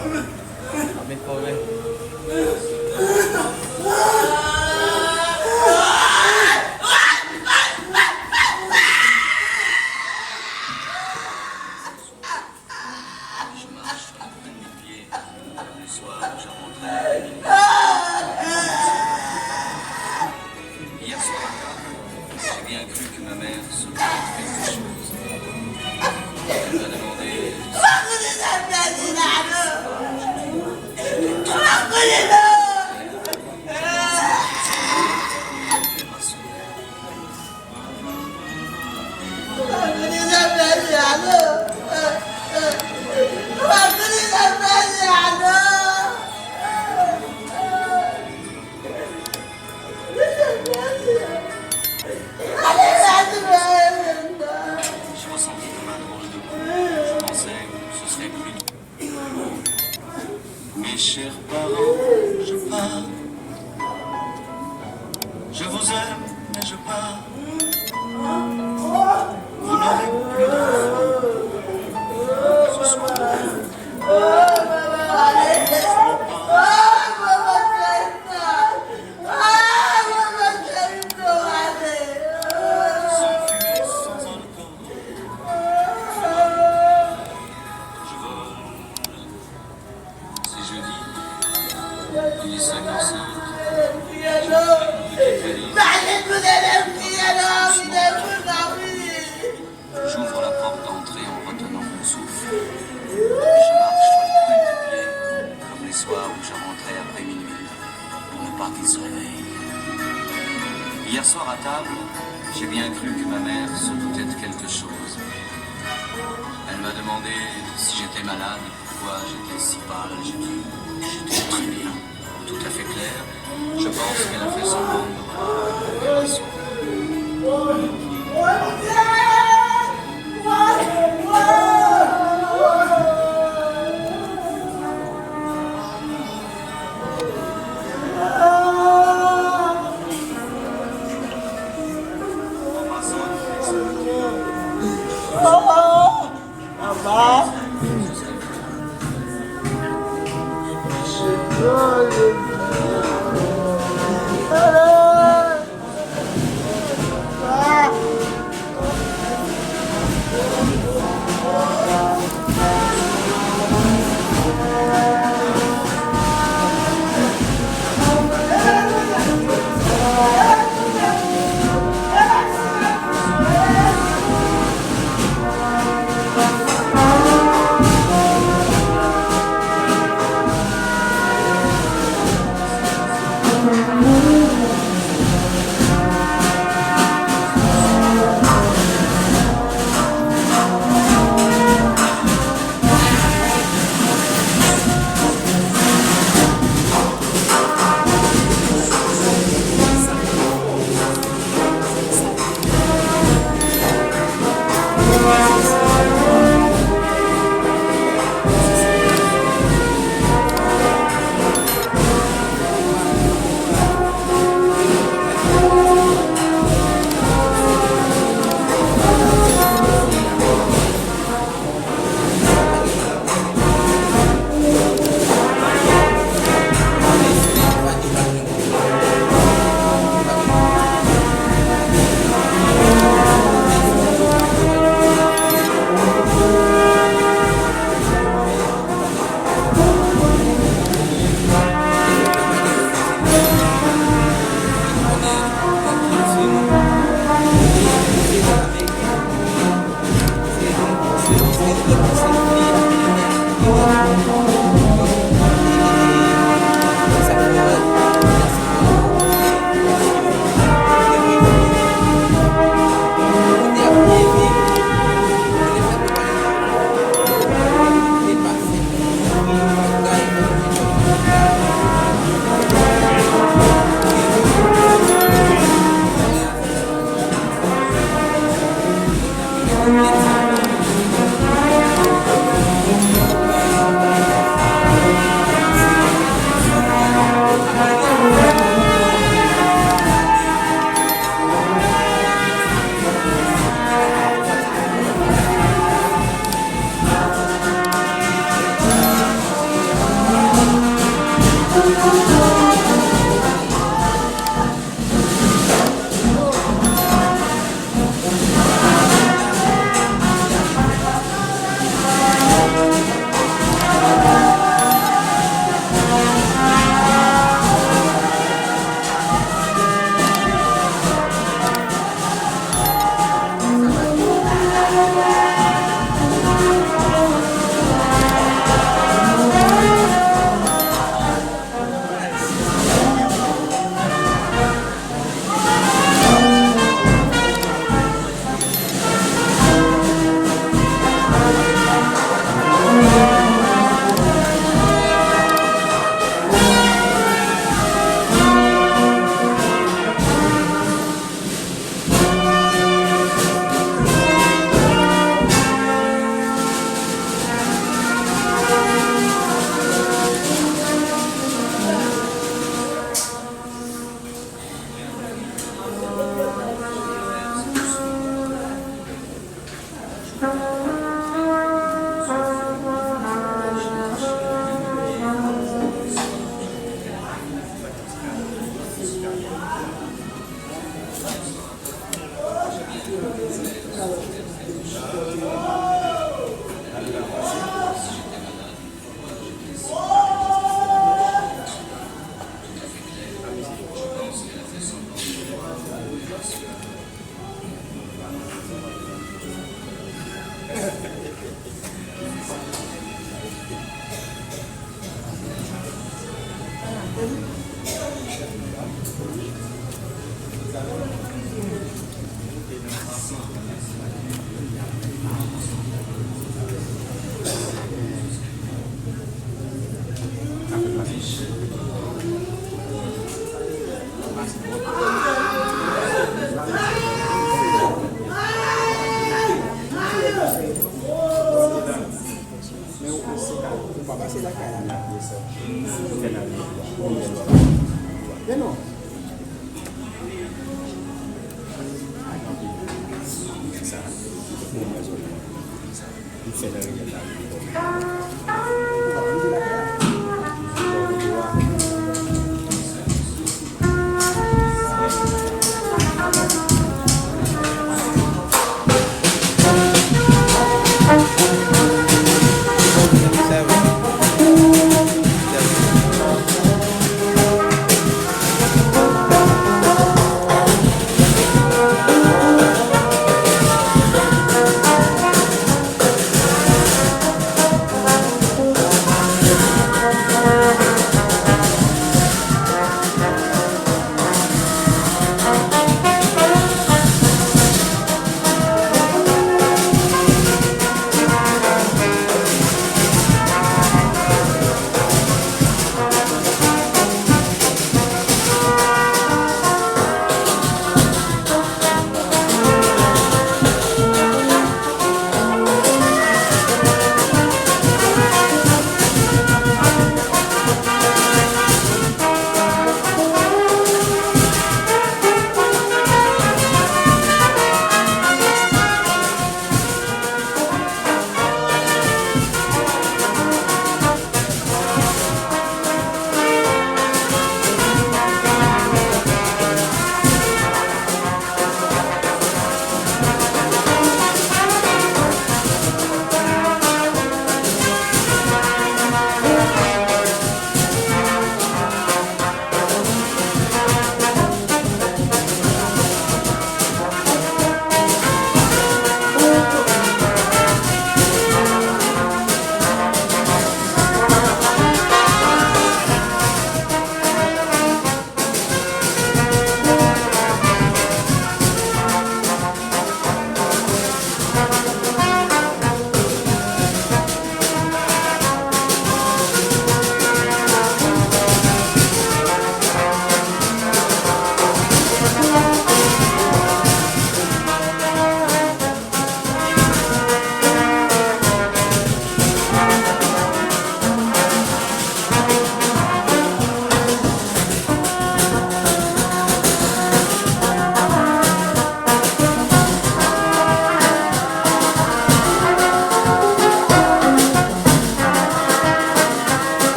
Amit po kami. Mes chers parents, je pars. Je vous aime, mais je pars. Vous n'aurez plus d'enfants ce soir. Sans fumée, sans alcool. Je vole. C'est jeudi. Il est 5h05. J'ouvre la porte d'entrée en retenant mon souffle. Je marche sur les pointes des pieds, comme les soirs où je rentrais après minuit, pour ne pas qu'il se réveille. Hier soir à table, j'ai bien cru que ma mère se doutait de quelque chose. Elle m'a demandé si j'étais malade, pourquoi j'étais si pâle. J'ai dit j'étais très bien, tout à fait clair. Je pense qu'elle a fait semblant de me voir avec raison.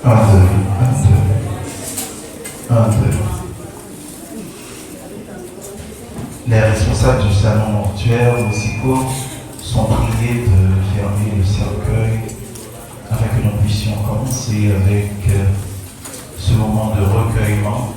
Un, deux. Les responsables du salon mortuaire municipaux sont priés de fermer le cercueil afin que nous puissions commencer avec ce moment de recueillement.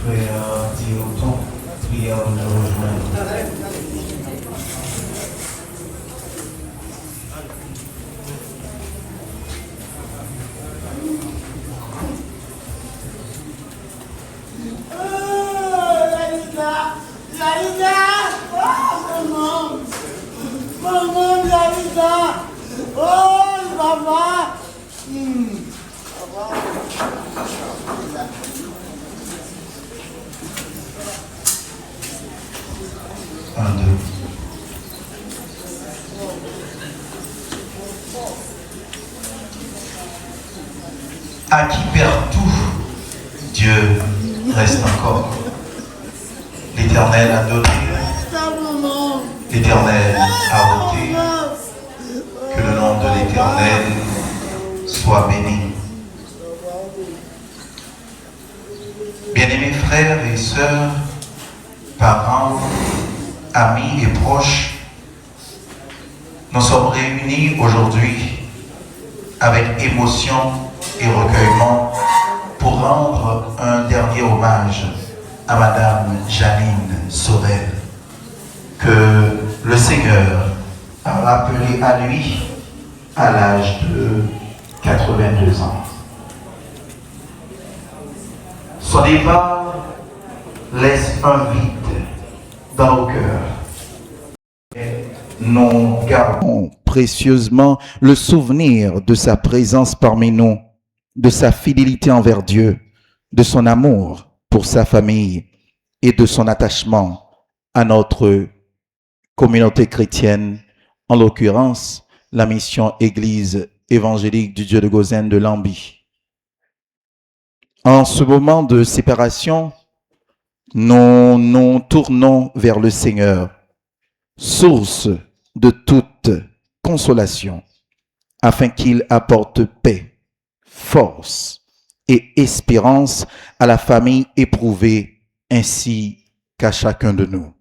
Frère Dioton, prière de nous rejoindre. Un, deux. À qui perd tout, Dieu reste encore. L'Éternel a donné, l'Éternel a ôté. Que le nom de l'Éternel soit béni. Bien-aimés frères et sœurs, parents, amis et proches, nous sommes réunis aujourd'hui avec émotion et recueillement pour rendre un dernier hommage à Madame Janine Sorel, que le Seigneur a rappelé à lui à l'âge de 82 ans. Son départ laisse un vide dans nos cœurs. Nous gardons précieusement le souvenir de sa présence parmi nous, de sa fidélité envers Dieu, de son amour pour sa famille et de son attachement à notre communauté chrétienne, en l'occurrence la mission Église évangélique du Dieu de Gozen de Lambie. En ce moment de séparation, nous nous tournons vers le Seigneur, source de toute consolation, afin qu'il apporte paix, force et espérance à la famille éprouvée ainsi qu'à chacun de nous.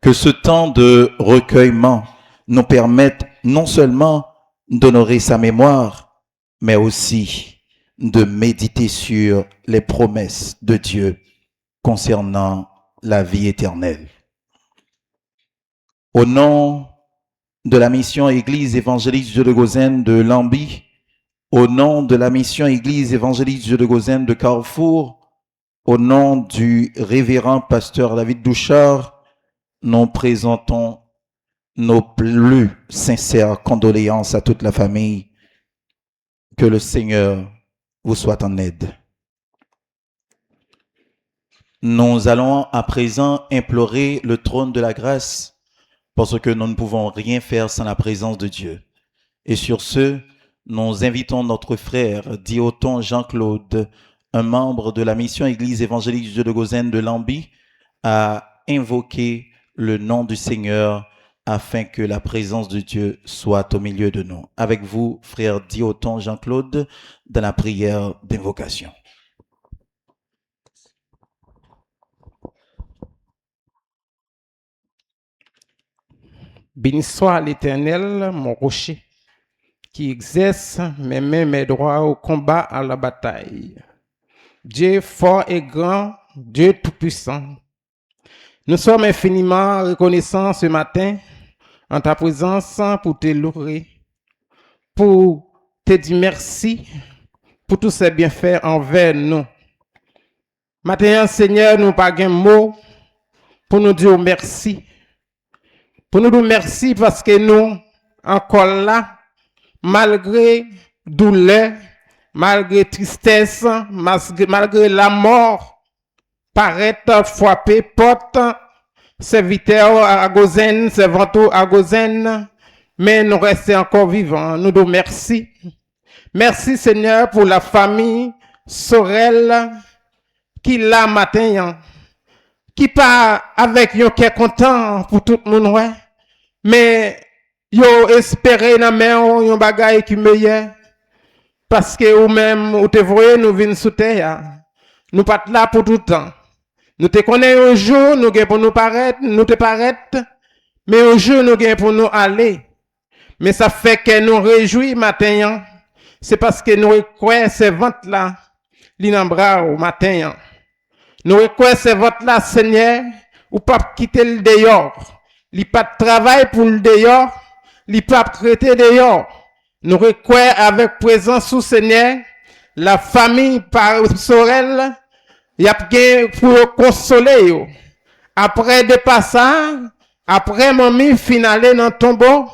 Que ce temps de recueillement nous permette non seulement d'honorer sa mémoire, mais aussi de méditer sur les promesses de Dieu concernant la vie éternelle. Au nom de la mission Église évangélique du Dieu de Gozen de Lambie, au nom de la mission Église évangélique du Dieu de Gozen de Carrefour, au nom du révérend pasteur David Douchard, nous présentons nos plus sincères condoléances à toute la famille. Que le Seigneur vous soit en aide. Nous allons à présent implorer le trône de la grâce parce que nous ne pouvons rien faire sans la présence de Dieu. Et sur ce, nous invitons notre frère Dioton Jean-Claude, un membre de la mission Église évangélique du Dieu de Gozen de Lambie, à invoquer le nom du Seigneur afin que la présence de Dieu soit au milieu de nous. Avec vous, frère Dioton Jean-Claude, dans la prière d'invocation. Béni soit l'Éternel, mon rocher, qui exerce mes mains, mes droits au combat, à la bataille. Dieu fort et grand, Dieu tout-puissant. Nous sommes infiniment reconnaissants ce matin en ta présence pour te louer, pour te dire merci pour tous ces bienfaits envers nous. Maintenant, Seigneur, nous pas un mot pour nous dire merci. Pour nous dire merci parce que nous, encore là, malgré douleur, malgré tristesse, malgré la mort, paraît frapper porte, serviteur à Gozen, servanteau à Gozen, mais nous restons encore vivants. Nous nous merci. Merci Seigneur pour la famille Sorel qui l'a matin, qui pas avec yon qui est content pour tout le monde, ouais. Mais yo espéré dans main yon bagay qui meilleur parce que ou même ou te voyez nous vinn sous terre. Nous pas là pour tout le temps. Nous te connais un jour, nous gain pour nous paraître, nous te paraître, mais un jour nous gain pour nous aller. Mais ça fait que nous réjouis matin, c'est parce que nous croyons ces ventes là, li nan bras au matin. Nous croyons ces ventes là, Seigneur, ou pas quitter le dehors. Li pas de travail pour le dehors, li pas traiter dehors. Nous croyons avec présence sous Seigneur, la famille par Sorel, y a bien pour consoler yo. Après de passage, après mamie fin aller dans tombeau,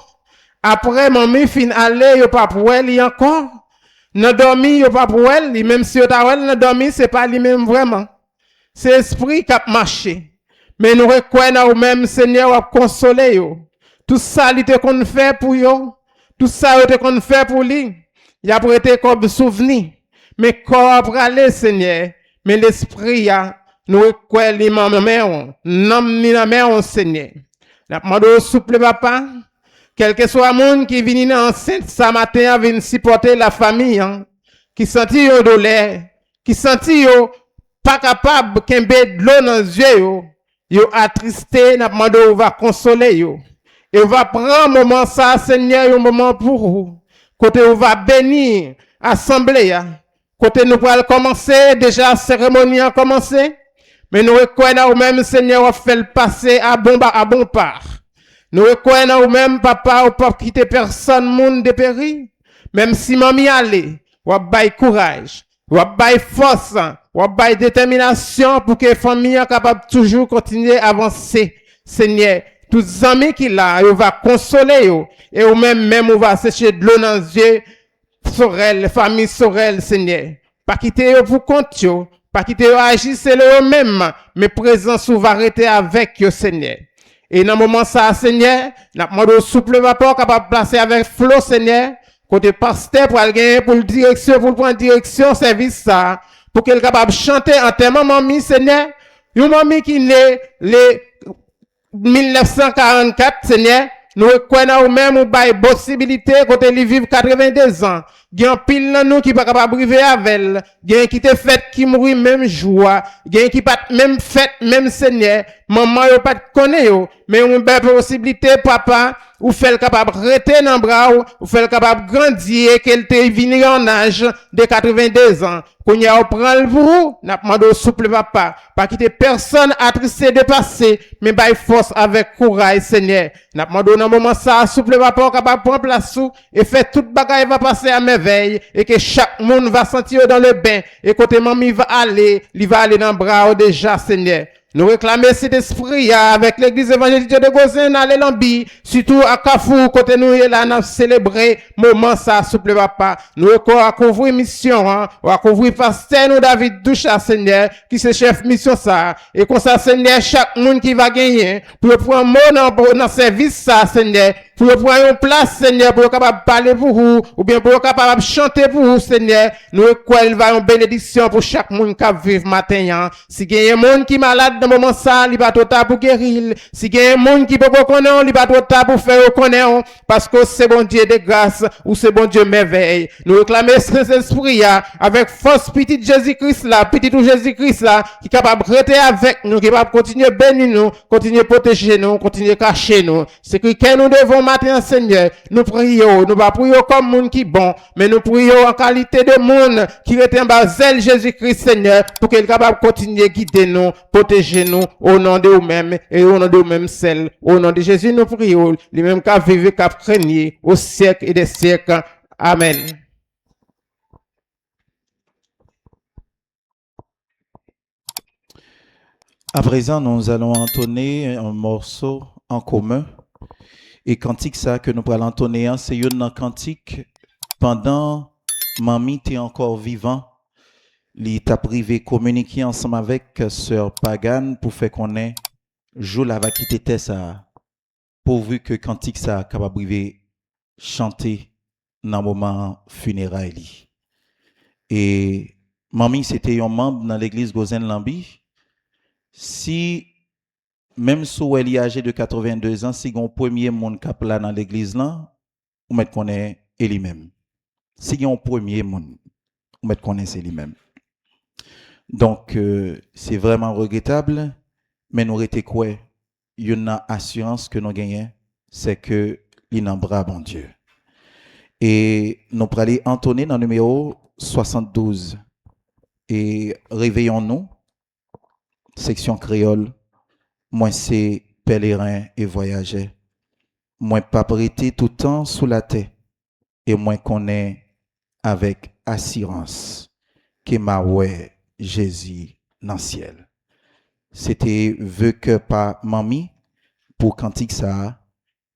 après mamie fin aller yo pas pour elle encore. Nan dormi yo pas pour elle, même si yo ta elle nan dormi c'est pas lui même vraiment. C'est esprit qui a marché. Mais nous reconnaissons ou même Seigneur a consoler yo. Tout ça il te qu'on fait pour yo, tout ça il te qu'on fait pour lui. Il a prêté comme souvenir. Mais corps aller Seigneur, mais l'esprit a nous reconnaissons l'imam non ni la mère Seigneur. N'a demandé souple papa, quel que soit monde qui vient enceinte ce matin vient supporter la famille hein, qui senti yo douleur, qui senti yo pas capable kembe de l'eau dans les yeux yo attristé n'a demandé on va consoler yo et on va prendre un moment ça Seigneur un moment pour vous côté on va bénir assemblée côté nous allons commencer déjà cérémonie a commencé mais nous reconnaissons même Seigneur a fait le passer à bon part. Nous reconnaissons même papa ou pas quitter personne monde de péri même si mamie allait ou bail courage ou bail force ou bail détermination pour que famille soit capable toujours continuer à avancer Seigneur tous les amis qui là on va consoler yo et ou même on va sécher de l'eau dans les yeux Sorel famille Sorel Seigneur pas quitter yo pour compte yo pas quitter yo agir c'est le même mais présence ou va arrêter avec yo Seigneur. Et dans le moment ça, Seigneur, n'a demandé au souple vapeur capable de placer avec flot, Seigneur, côté pasteur pour aller pour le direction, pour prendre direction, service ça, pour qu'elle capable de chanter en termes mamie, Seigneur. Une mamie qui naît les 1944, Seigneur, nous reconnaissons même ou bail possibilité côté lui vivre 82 ans. Gen pile nan nous qui pas capable briver avec elle, gen qui te fait qui mourir même joie, gen qui pas même fait même Seigneur, maman yo pas connaît yo, mais on belle possibilité papa ou fait capable rester dans bras ou fait capable grandir qu'elle te venir en âge de 82 ans. Qu'on y a prend le pour n'a demandé au souple papa, pas quitter personne attristé de passer, mais bail force avec courage Seigneur. N'a demandé dans moment ça souple papa capable prendre place et fait toute bagaille va passer à merveille et que chaque monde va sentir dans le bain et côté mamie va aller, il va aller dans le bras déjà Seigneur. Nous réclamons cet esprit avec l'église évangélique de Gozen à l'Elambi, surtout à Kafou, côté nous est là, nous célébrer moment ça, souple papa. Nous à couvrir mission, à couvrir pasteur nous David Doucha, Seigneur, qui c'est chef mission ça. Et comme ça, Seigneur, chaque monde qui va gagner, pour prendre mot dans service ça, Seigneur, pour prendre une place, Seigneur, pour capable parler pour vous, ou bien pour capable chanter pour vous, Seigneur. Nous il va une bénédiction pour chaque monde qui vive matin. Si il y a un monde qui est malade dans le moment ça, il va tout tard pour guérir. Si il y a un monde qui peut reconnaître, il va tout tard pour faire reconnaître, parce que c'est bon Dieu de grâce, ou c'est bon Dieu merveille. Nous réclamons cet esprit avec force petit Jésus-Christ là, petit Jésus-Christ là, qui est capable de rester avec nous, qui est capable de continuer à bénir nous, continuer à protéger nous, continuer à cacher nous. C'est que nous devons matin, Seigneur, nous prions, nous pas prions comme monde qui bon, mais nous prions en qualité de monde qui est en bas Jésus-Christ, Seigneur, pour qu'il soit capable de continuer à guider nous, protéger nous, au nom de nous-mêmes, et au nom de nous-mêmes, celle, au nom de Jésus, nous prions, les mêmes qu'à vivre, qu'à régner, au siècle et des siècles. Amen. À présent, nous allons entonner un morceau en commun. Et cantique ça que nous allons entonner, c'est un cantique pendant mamie était encore vivant, il t'a privé communiquer ensemble avec sœur Pagan pour faire qu'on ait jour la va quitter ça pourvu que cantique ça capable privé chanter dans le moment funérailles. Et mamie c'était un membre dans l'église Gozen Lambi. Si même si elle est âgée de 82 ans, si on premier monde cap là dans l'église là, on met qu'on est lui-même. Si on premier monde, on met qu'on est c'est lui-même. Donc c'est vraiment regrettable, mais nous était quoi? Il y a une assurance que nous gagnons, c'est que il en bras bon Dieu. Et nous allons aller entonner dans le numéro 72 et réveillons-nous, section créole. Moi c'est pèlerin et voyageur. Moi pas prêté tout le temps sous la terre et moi connais avec assurance que ma ouais Jésus dans le ciel. C'était vœu que par mamie pour cantique ça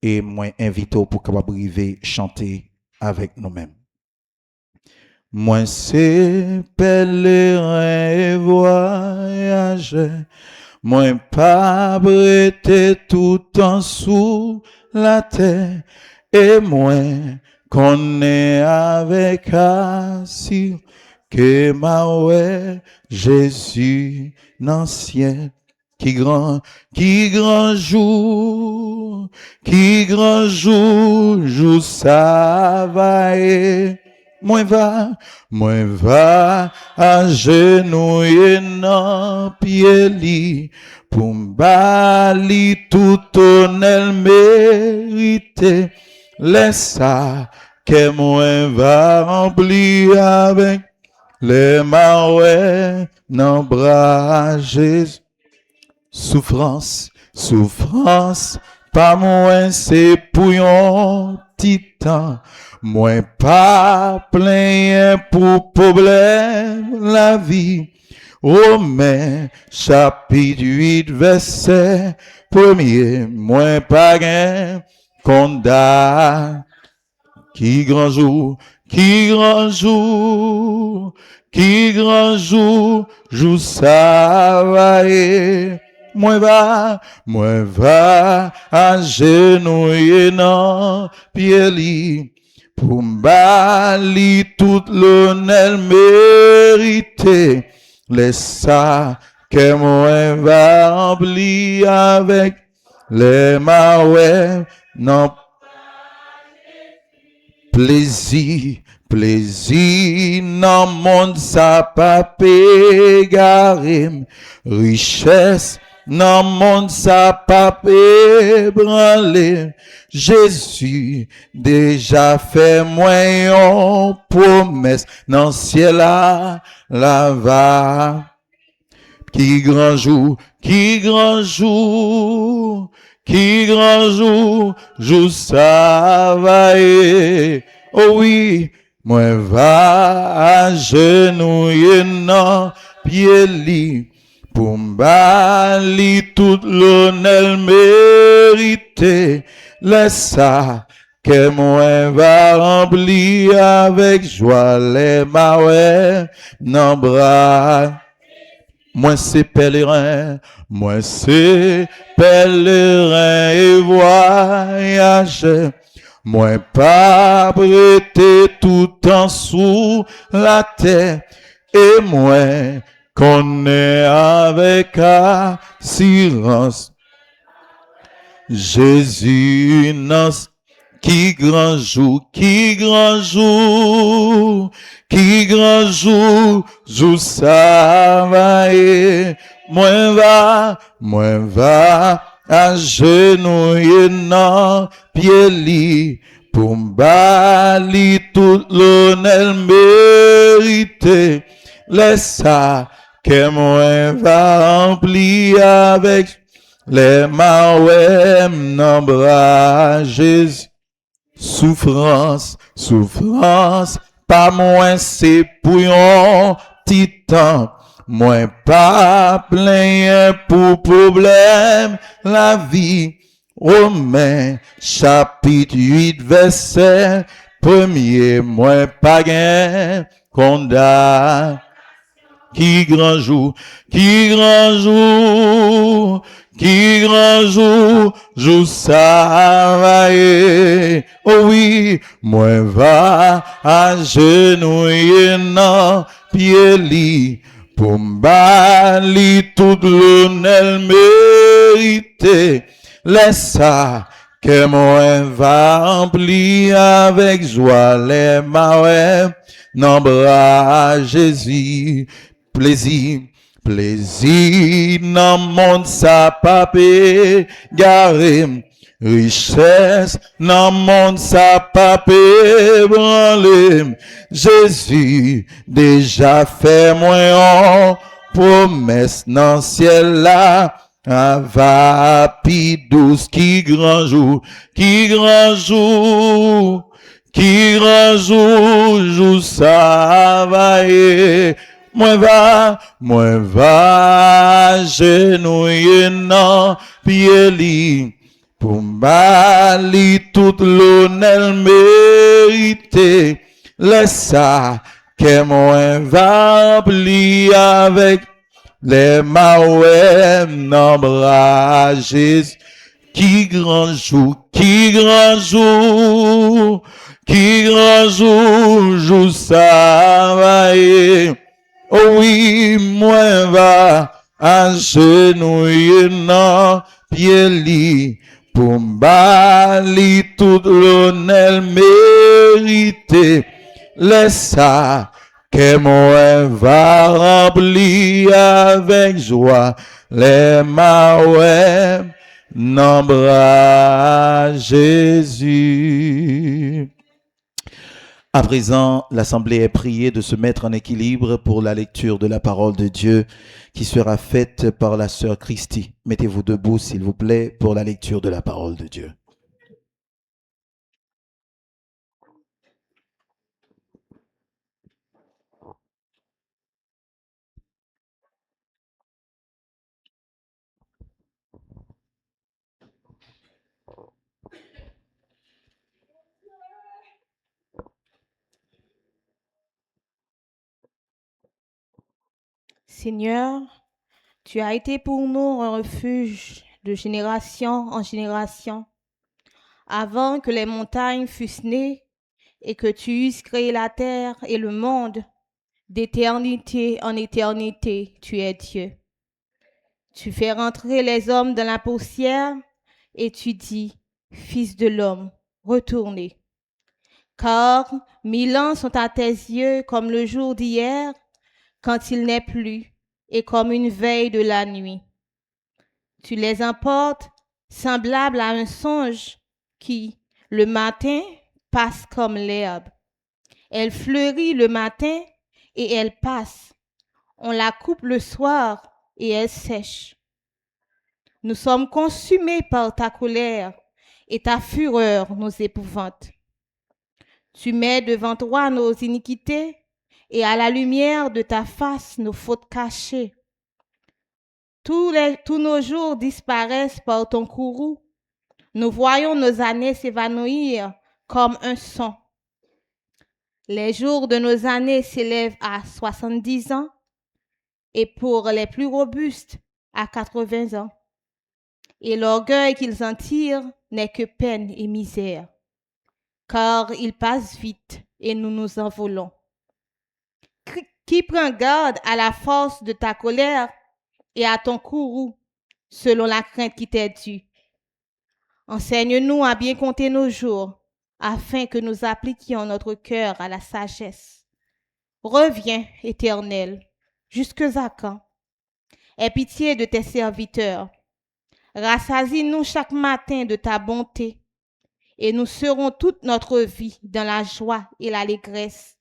et moi invité pour capable arriver chanter avec nous-mêmes. Moi c'est pèlerin et voyageur. Moi pas prêté tout temps sous la terre et moi connais avec assurance que ma ouais Jésus dans le ciel qui grand jour jour ça va et moi va à genoux et non pied li pour m'bali tout honneur mérité laisse ça que moi va remplir avec les marais non bras Jésus. Souffrance, pas moins c'est pour un titan. Moi pas plein pour problème la vie. Romains chapitre 8 verset 1er. Moi pas gain condamne. Qui grand jour, jour ça va et moi va à genoux et non pied li pour m'bali tout l'honneur mérité laisse ça que moi va remplir avec les marais non plaisir dans monde ça pas pégaré richesse dans monde ça pas ébranlé Jésus déjà fait moi promesse dans ciel là la va qui grand jour jour ça va et oh oui moi va à genoux et non pied li pour m'bali tout l'honneur mérité laisse ça que moi va remplir avec joie les marais non bras. Moi c'est pèlerin et voyageur. Moi pas prêté tout temps sous la terre et moi connais avec assurance Jésus dans qui grand jour jour ça va et moi va à genoux et non pied li pour m'bali tout l'honneur mérité laisse ça que moi va remplir avec les marais non bras Jésus. Souffrance, pas moins c'est pour un titan. Moi pas plein pour problème la vie. Romains chapitre 8 verset premier, moi pas gain, condamné. Qui grand jour, qui grand jour, qui grand jour, jour ça va y. Oh oui, moi va à genouiller nan pied li, pour m'bali tout l'honneur mérité. Laisse ça, que moi va rempli avec joie les mains, non bras Jésus. Plaisir, plaisir, dans le monde ça papé, garé, richesse, dans le monde ça papé, branlé. Jésus, déjà fait moins promesse dans le ciel là, va pi douce, qui grand jour, qui grand jour, qui grand jour, jour ça va y. Moi va, genouiller nan pied li, pour m'bali tout l'honneur mérité. Laisse ça, que moi va rempli avec les mains nan bras Jésus. Qui grand jour, qui grand jour, qui grand jour, jour ça va y. Oh oui, moi va à genouiller nan pied li, pour m'bali tout l'honneur mérité. Laisse ça, que moi va rempli avec joie les mains nan bras Jésus. À présent, l'Assemblée est priée de se mettre en équilibre pour la lecture de la parole de Dieu qui sera faite par la sœur Christy. Mettez-vous debout, s'il vous plaît, pour la lecture de la parole de Dieu. Seigneur, tu as été pour nous un refuge de génération en génération. Avant que les montagnes fussent nées et que tu eusses créé la terre et le monde, d'éternité en éternité, tu es Dieu. Tu fais rentrer les hommes dans la poussière et tu dis, Fils de l'homme, retournez. Car 1000 ans sont à tes yeux comme le jour d'hier, quand il n'est plus, et comme une veille de la nuit. Tu les emportes semblables à un songe qui, le matin, passe comme l'herbe. Elle fleurit le matin et elle passe. On la coupe le soir et elle sèche. Nous sommes consumés par ta colère et ta fureur nous épouvante. Tu mets devant toi nos iniquités et à la lumière de ta face nos fautes cachées. Tous nos jours disparaissent par ton courroux. Nous voyons nos années s'évanouir comme un son. Les jours de nos années s'élèvent à 70 ans et pour les plus robustes à 80 ans. Et l'orgueil qu'ils en tirent n'est que peine et misère, car ils passent vite et nous nous envolons. Qui prend garde à la force de ta colère et à ton courroux, selon la crainte qui t'est due. Enseigne-nous à bien compter nos jours, afin que nous appliquions notre cœur à la sagesse. Reviens, Éternel, jusque à quand? Aie pitié de tes serviteurs. Rassasie-nous chaque matin de ta bonté, et nous serons toute notre vie dans la joie et l'allégresse.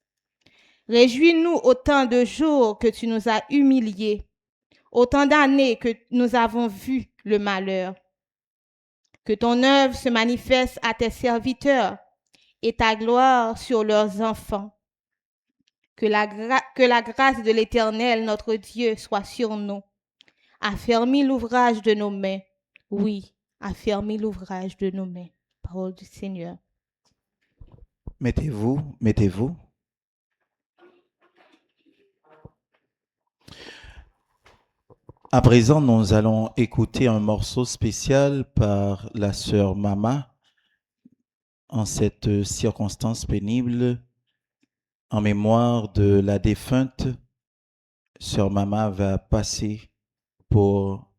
Réjouis-nous autant de jours que tu nous as humiliés, autant d'années que nous avons vu le malheur. Que ton œuvre se manifeste à tes serviteurs et ta gloire sur leurs enfants. Que la grâce de l'Éternel, notre Dieu, soit sur nous. Affermis l'ouvrage de nos mains. Oui, affermis l'ouvrage de nos mains. Parole du Seigneur. Mettez-vous, mettez-vous. À présent, nous allons écouter un morceau spécial par la sœur Mama en cette circonstance pénible en mémoire de la défunte. Sœur Mama va passer pour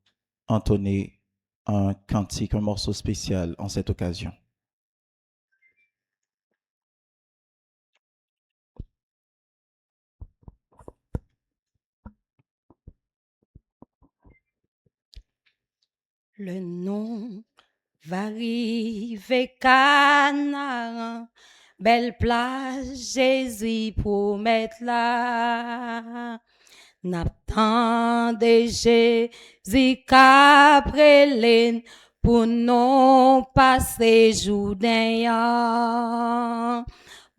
entonner un cantique, un morceau spécial en cette occasion. Le nom va arriver Canaan, belle place Jésus pour mettre là. N'attendez Jésus qu'après l'île pour non passer Jourdain.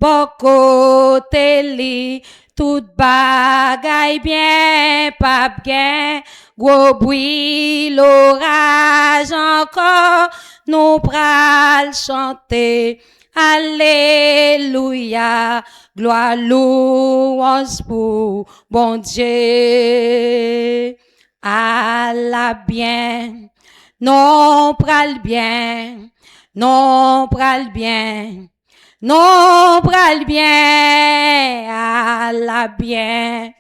Bon côté li, tout bagaille bien, pas bien, gros bruit, l'orage encore, nous pral chanter. Alléluia, gloire, louange pour bon Dieu. Allah bien, non pral bien, non pral bien. Non pral bien, Allah bien.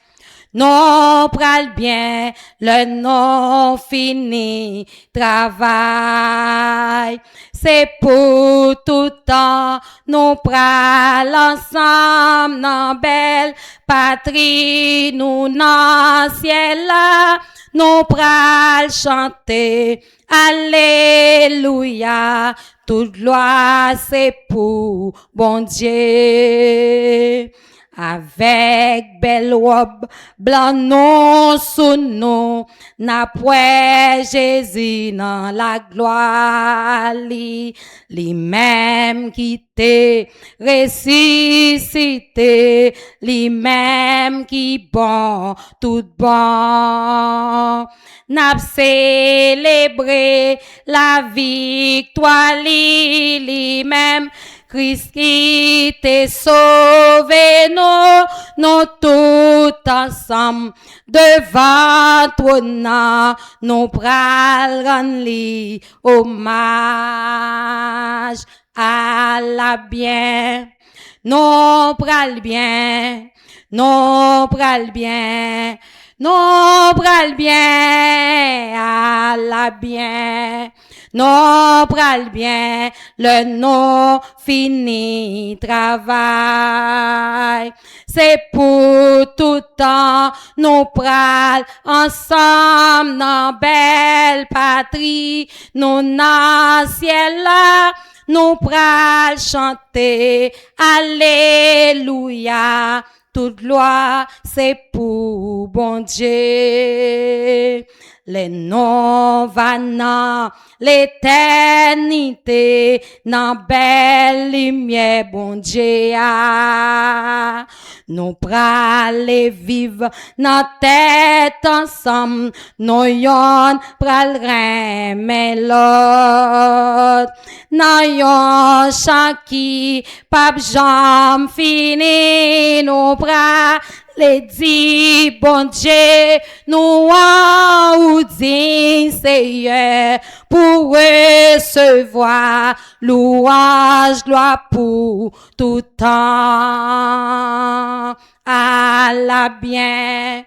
Non pral bien, le non fini travail. C'est pour tout temps, nous pral ensemble dans belle patrie, nous dans ciel là, nous pral chanter. Alléluia, toute gloire c'est pour bon Dieu. Avec belle robe blanc non sous nous, n'apprête Jésus dans la gloire, li même qui t'est ressuscité, li même qui bon, tout bon. N'a célébré la victoire, li même Christ qui t'est sauvé, nous tout ensemble devant toi, nous pral rendre li hommage à la bien, nous pral bien, nous pral bien, nous pral bien à la bien. Non pral bien, le non fini travail. C'est pour tout temps, nous pral ensemble dans belle patrie, nous dans ciel là, nous pral chanter. Alléluia, toute gloire c'est pour bon Dieu. Les noms vanants, l'éternité, dans belle lumière, bon Dieu. Nous pralé vivre, dans tête ensemble, nous yon pral remet l'autre. Dans yon chant qui, pape jam fini, nous pral les dit, bon Dieu, nous en dit, Seigneur, pour recevoir louange, gloire pour tout temps. À la bien,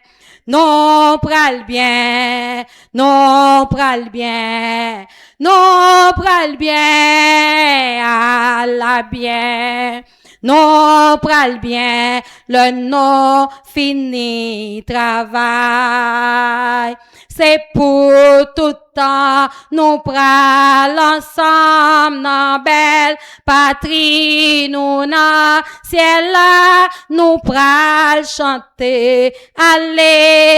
non pral bien, non pral bien, non pral bien, à la bien. Non pral bien, le non fini travail. C'est pour tout temps, nous pral ensemble dans belle patrie, nous dans ciel là, nous pral chanter.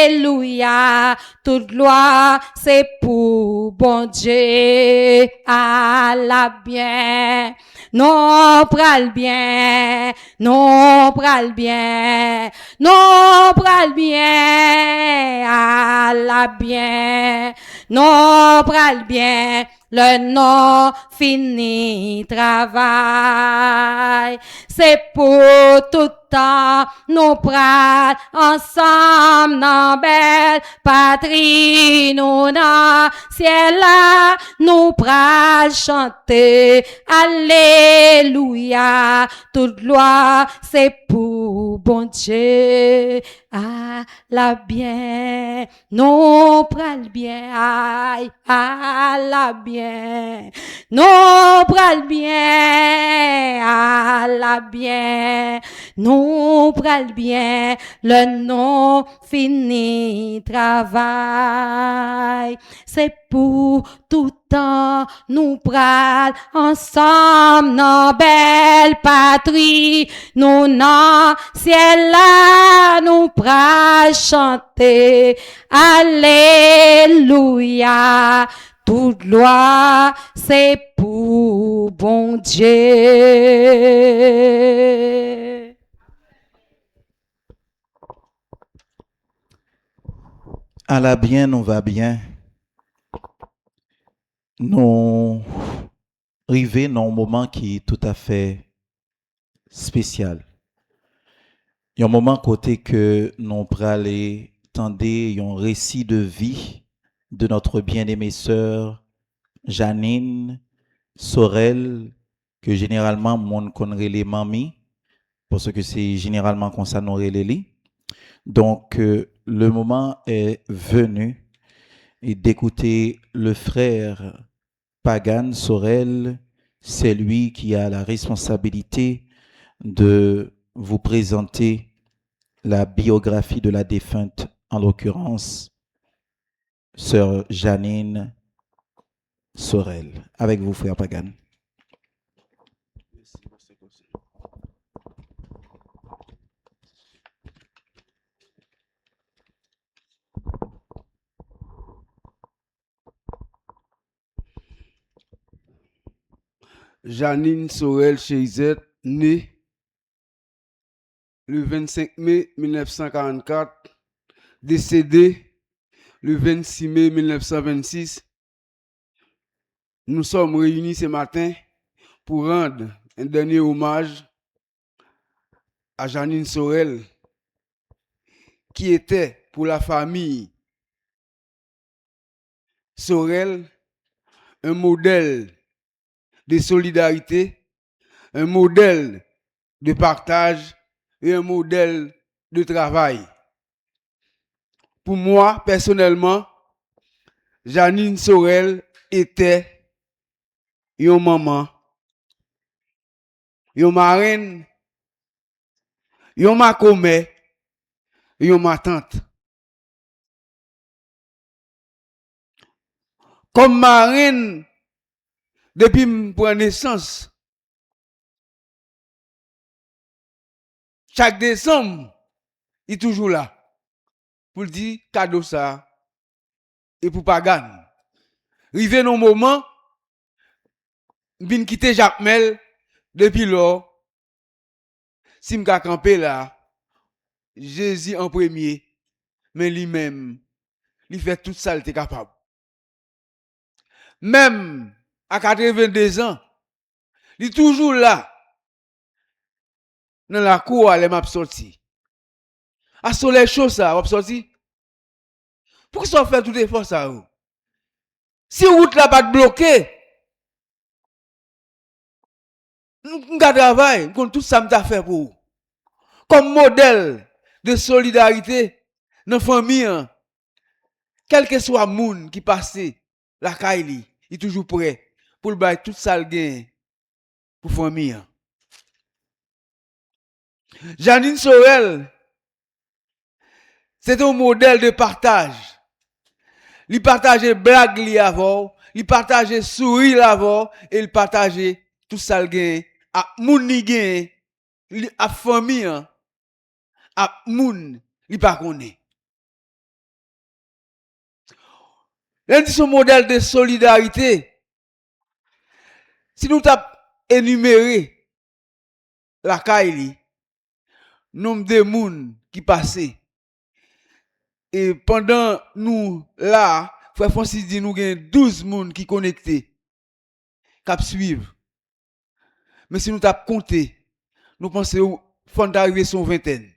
Alléluia, toute gloire c'est pour bon Dieu. À la bien. Non pral bien, non pral bien, non pral bien, à la bien, non non pral bien, le non fini travail. C'est pour tout temps, nous pral ensemble dans belle patrie, nous dans ciel là, nous pral chanter, alléluia, toute gloire, c'est pour bon Dieu. Ah, la bien, non pral bien, aïe, ah, la bien, non pral bien, ah, la bien, non pral bien, le non fini travail, c'est pour tout temps, nous pral ensemble dans belle patrie, nous dans ciel là, nous pral chanter, alléluia, toute gloire, c'est pour bon Dieu. À la bien, on va bien. Nous arrivons dans un moment qui est tout à fait spécial. Il y a un moment côté que nous prenons tendre un récit de vie de notre bien-aimée sœur Janine Sorel, que généralement on connaît les mamies, parce que c'est généralement qu'on s'annonce les lits. Donc le moment est venu et d'écouter le frère Pagan Sorel, c'est lui qui a la responsabilité de vous présenter la biographie de la défunte, en l'occurrence, sœur Janine Sorel. Avec vous, frère Pagan. Janine Sorel Cheizet, née le 25 mai 1944, décédée le 26 mai 1926. Nous sommes réunis ce matin pour rendre un dernier hommage à Janine Sorel, qui était pour la famille Sorel un modèle de solidarité, un modèle de partage et un modèle de travail. Pour moi, personnellement, Janine Sorel était une maman, une marraine, une ma comère, une ma tante. Comme marraine, depuis ma naissance, chaque décembre, il est toujours là pour dire cadeau ça et pour pas gagner. Rivé dans moment, vinn quitter Jacques Mel depuis lors. Si m'ka campé là, Jésus en premier, mais lui-même, il fait tout ça, il était capable. Même à 82 ans, il est toujours là. Dans la cour, elle m'a sorti. À soleil chaud ça, m'a sorti. Pourquoi ça fait tout effort ça? Si route là pas bloquée, nous travail, nous tout ça m'a fait pour vous. Comme modèle de solidarité dans la famille, quel que soit le monde qui passe la Kaili, il est toujours prêt pour le bailler tout ça le gain pour la famille. Janine Sorel, c'est un modèle de partage. Il partageait blague li avant, il partageait sourire avant, et il partageait tout ça le gain à moun li gain, à famille, à moun li pas connaît. C'est son modèle de solidarité. Si nous t'as énuméré la Kaili, nombre de moun qui passaient, et pendant nous là, Frère Francis dit nous gagne 12 moun qui connectés, qui suivent. Mais si nous t'a compté, nous pensons faut d'arriver sur une vingtaine.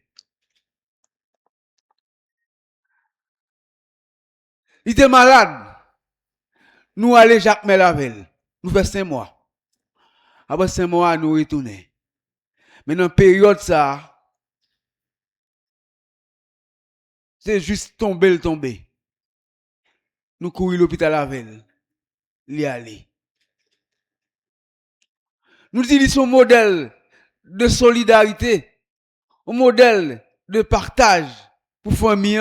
Il était malade. Nous allons Jacques Melavel. Nous faisons 5 mois. Après 5 mois, nous retournons. Mais dans la période ça, c'est juste tomber. Nous courons l'hôpital avec il y aller. Nous utilisons un modèle de solidarité, un modèle de partage pour famille.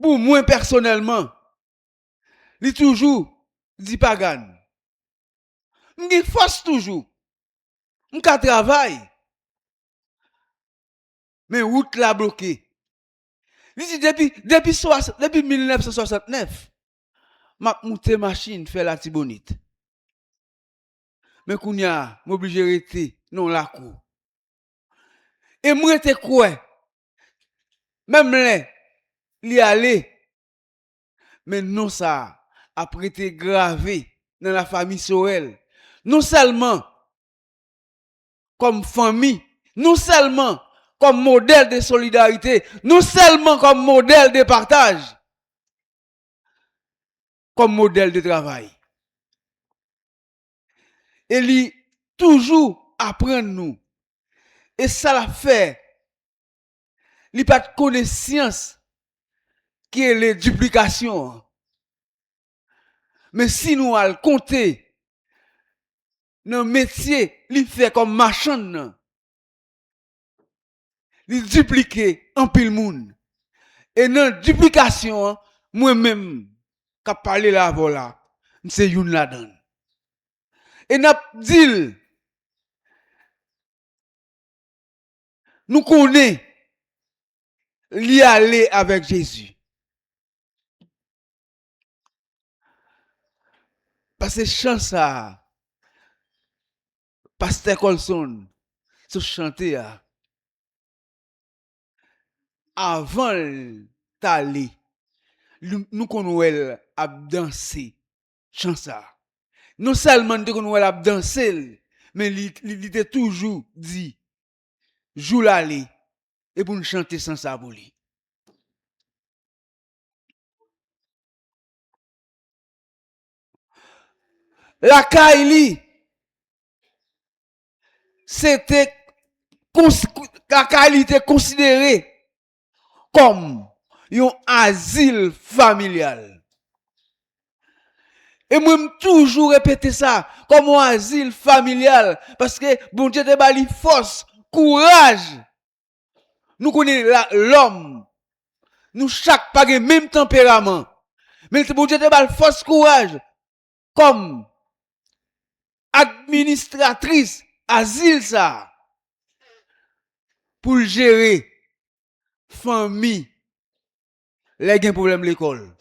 Pour moi personnellement, il toujours dit pas gagne. Je force toujours. Je travaille. Mais route la bloquée. Il dit depuis 1969, m'a monté machine fait la tibonite. Mais kounya m'obligé rester non la cour. Et moi te quoi? Même là, li aller. Mais non ça après été gravé dans la famille Sorel. Non seulement comme famille, non seulement comme modèle de solidarité, non seulement comme modèle de partage, comme modèle de travail. Et lui toujours apprendre nous. Et ça l'a fait. Il pas de connaissance qui est la duplication. Mais si nous allons compter dans le métier, il fait comme marchand, il duplique en pile monde. Et dans la duplication, moi-même, qui parlé là, voilà, c'est une là-dedans. Et n'a dit, nous connaissons l'y aller avec Jésus. Parce que chant ça, Pasteur Colson, ce chanter avant d'aller, nous connaissons à danser, chant ça. Non seulement nous connaissons à danser, mais il était toujours dit, joue l'aller, et pour nous chanter sans ça pour lui. La Kaili, c'était la qualité considérée comme un asile familial. Et moi, toujours répéter ça comme un asile familial parce que bon Dieu te bali force, courage. Nous connaissons l'homme. Nous chaque pas le même tempérament. Mais bon Dieu te bali force, courage comme administratrice asile ça pour gérer famille les gen problème l'école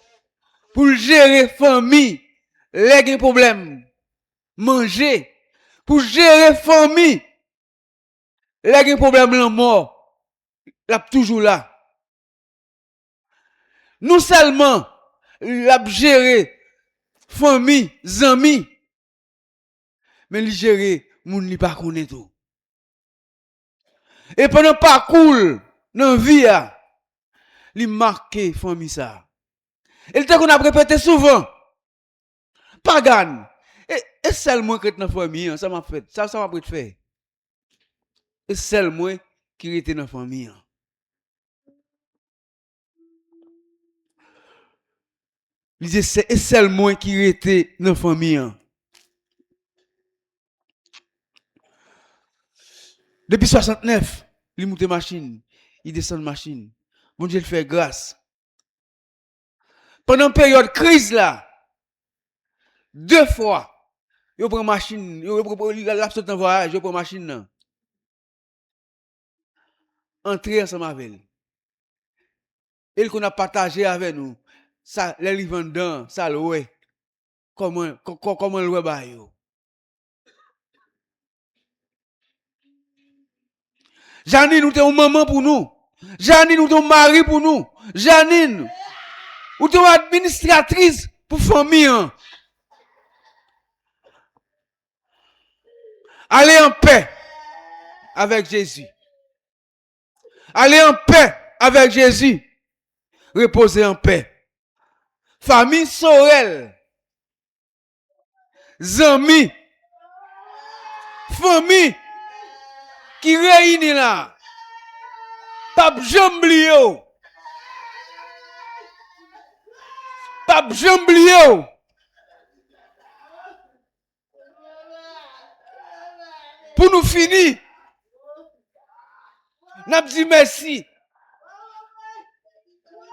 pour gérer famille les gen problème manger pour gérer famille les gen problème la mort la toujours là non seulement la gérer famille amis mais il gérer moun li pas connaît tout et pendant parcours dans vie il marqué famille ça et le temps qu'on a répété souvent pagan et seulement que dans famille ça m'a fait ça m'a prêt faire et seulement qui était dans famille il dit c'est seulement qui était dans famille depuis 69 il monte machine il descend machine bon Dieu il fait grâce pendant période crise là 2 fois yo prend machine yo la sorti en voyage yo prend machine nan entrer ensemble avec elle et qu'on a partagé avec nous ça les livres dedans ça le ouais comment le ouais ba yo Janine, ou t'es une maman pour nous. Janine, ou t'es un mari pour nous. Janine, ou t'es une administratrice pour famille. Hein. Allez en paix avec Jésus. Allez en paix avec Jésus. Reposez en paix. Famille Sorel. Zami. Famille qui réunit là. Pape Jamblio. Pape Jamblio. Pour nous finir, n'a dit merci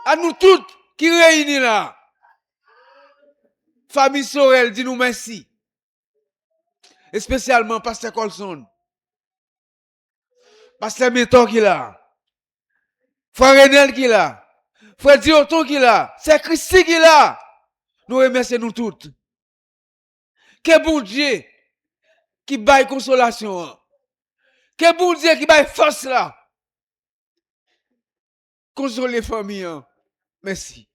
à nous toutes qui réunissent là. Famille Sorel, dit nous merci. Et spécialement Pasteur Colson, Pasteur Méton qui est là, Frère Renel qui est là, Frère Dioton qui est là, c'est Christy qui est là. Nous remercions nous toutes. Que bon Dieu qui baille consolation. Que bon Dieu qui baille force là. Console les familles. Merci.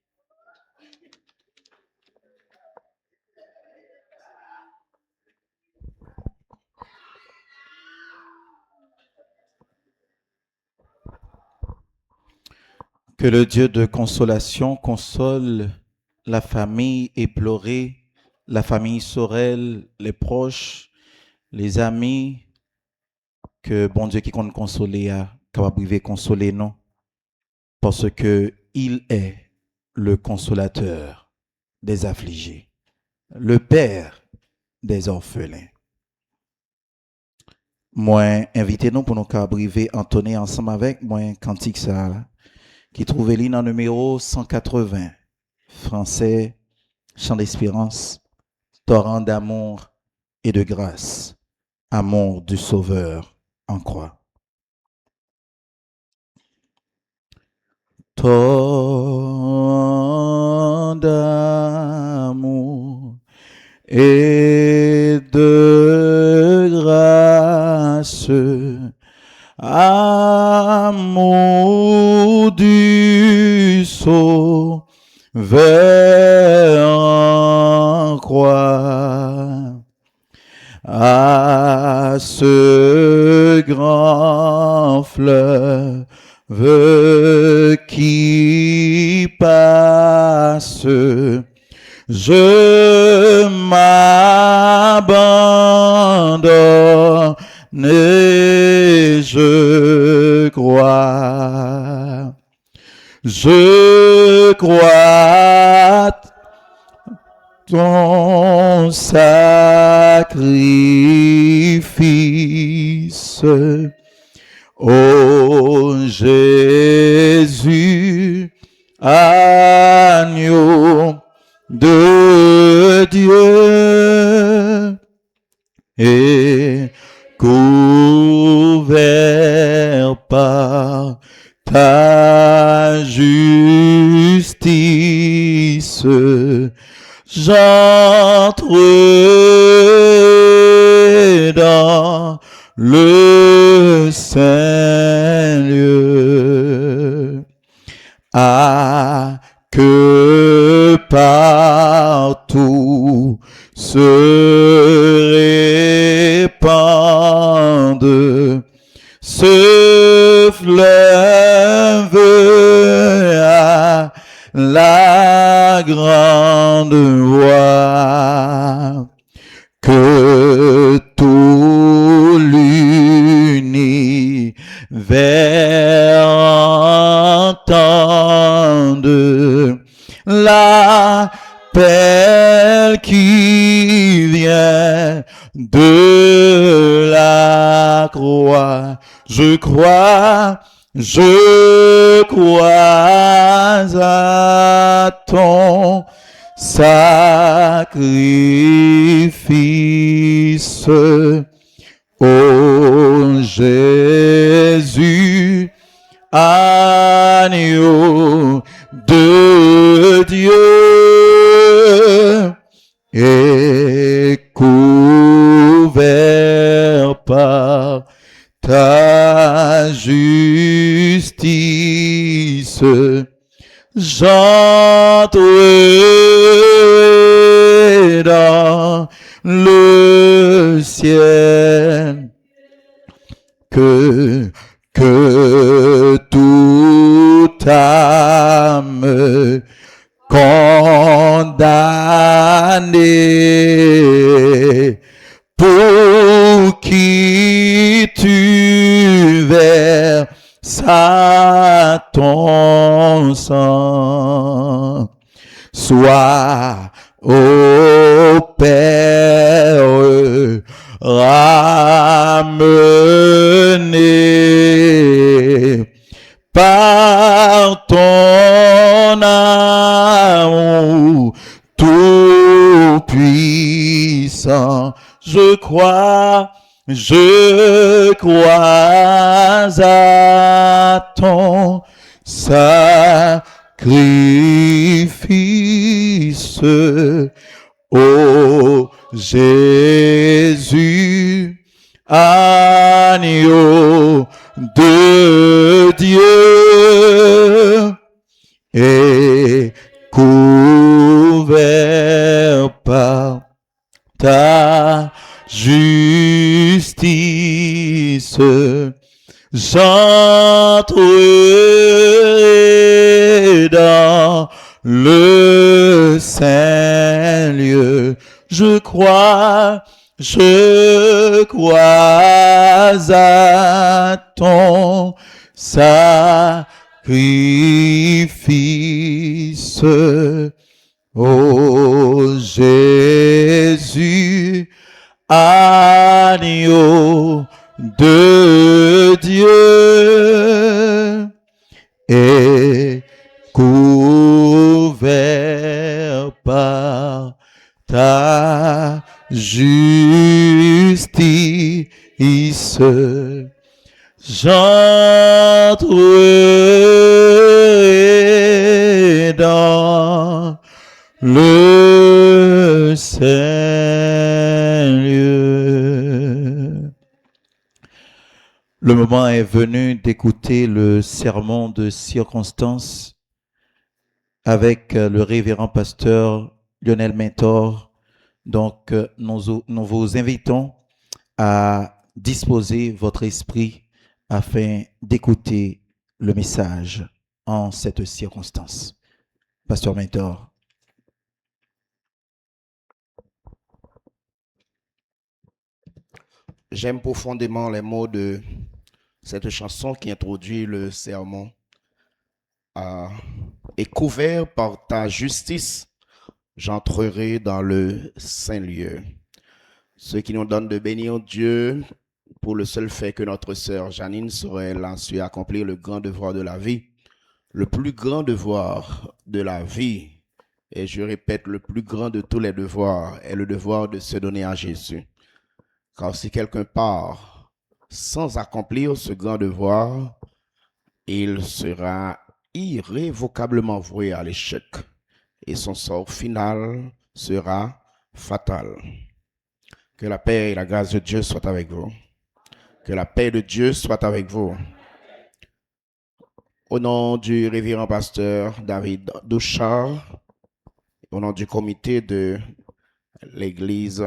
Que le Dieu de consolation console la famille éplorée, la famille Sorel, les proches, les amis, que bon Dieu qui compte consoler a capable de consoler nous, parce que il est le consolateur des affligés, le père des orphelins. Moi, invitez-nous pour nous briver, entonner ensemble avec moi cantique ça qui trouve l'île en numéro 180, français, chant d'espérance, torrent d'amour et de grâce, amour du Sauveur en croix. Torrent d'amour et de grâce, amour du Sauveur en croix, à ce grand fleuve qui passe, je m'abandonne et je crois ton sacrifice, ô Jésus, agneau de Dieu, et couvert par ta justice, j'entre dans le saint lieu. Ah, que partout se répande ce fleuve à la grande voix, que tout l'univers entende l'appel qui vient de la croix. Je crois à ton sacrifice, ô Jésus, agneau de Dieu, et couvert par ta justice. J'entrerai dans le ciel. Que toute âme condamnée pour qui tu versas ton sang soit au Père ramené par ton amour tout puissant. Je crois à ton sacrifice, ô Jésus, agneau de Dieu, et couvert par ta justice, j'entrerai dans le saint lieu. Je crois à ton sacrifice, ô Jésus, agneau de Dieu, et couvert par ta justice, j'entrerai dans le saint lieu. Le moment est venu d'écouter le sermon de circonstance avec le révérend pasteur Lionel Mentor. Donc, nous vous invitons à disposer votre esprit afin d'écouter le message en cette circonstance. Pasteur Mentor. J'aime profondément les mots de cette chanson qui introduit le sermon. Et couvert par ta justice, j'entrerai dans le saint lieu. Ce qui nous donne de bénir Dieu pour le seul fait que notre sœur Janine Sorel a su accomplir le grand devoir de la vie. Le plus grand devoir de la vie, et je répète, le plus grand de tous les devoirs, est le devoir de se donner à Jésus. Car si quelqu'un part sans accomplir ce grand devoir, il sera irrévocablement voué à l'échec et son sort final sera fatal. Que la paix et la grâce de Dieu soient avec vous. Que la paix de Dieu soit avec vous. Au nom du révérend pasteur David Douchard, au nom du comité de l'église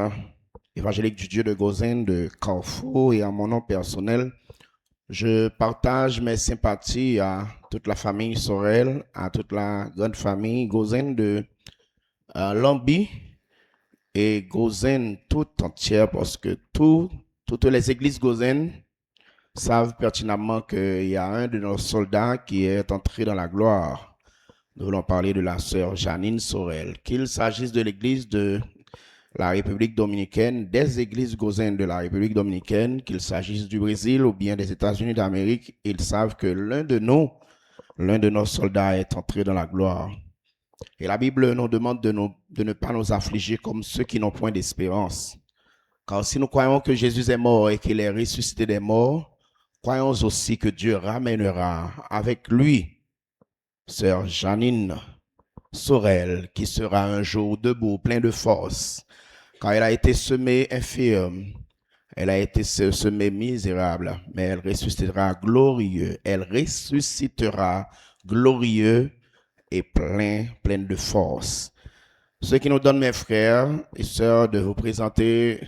évangélique du Dieu de Gozen de Carrefour et à mon nom personnel, je partage mes sympathies à toute la famille Sorel, à toute la grande famille Gozen de Lambi et Gozen tout entière, parce que toutes les églises Gozen savent pertinemment qu'il y a un de nos soldats qui est entré dans la gloire. Nous voulons parler de la sœur Janine Sorel, qu'il s'agisse de l'église de la République dominicaine, des églises Gozen de la République dominicaine, qu'il s'agisse du Brésil ou bien des États-Unis d'Amérique, ils savent que l'un de nos soldats est entré dans la gloire. Et la Bible nous demande de ne pas nous affliger comme ceux qui n'ont point d'espérance. Car si nous croyons que Jésus est mort et qu'il est ressuscité des morts, croyons aussi que Dieu ramènera avec lui sœur Janine Sorel, qui sera un jour debout, plein de force, car elle a été semée infirme, Elle a été semée misérable, mais elle ressuscitera glorieux. Elle ressuscitera glorieux et plein de force. Ce qui nous donne, mes frères et sœurs, de vous présenter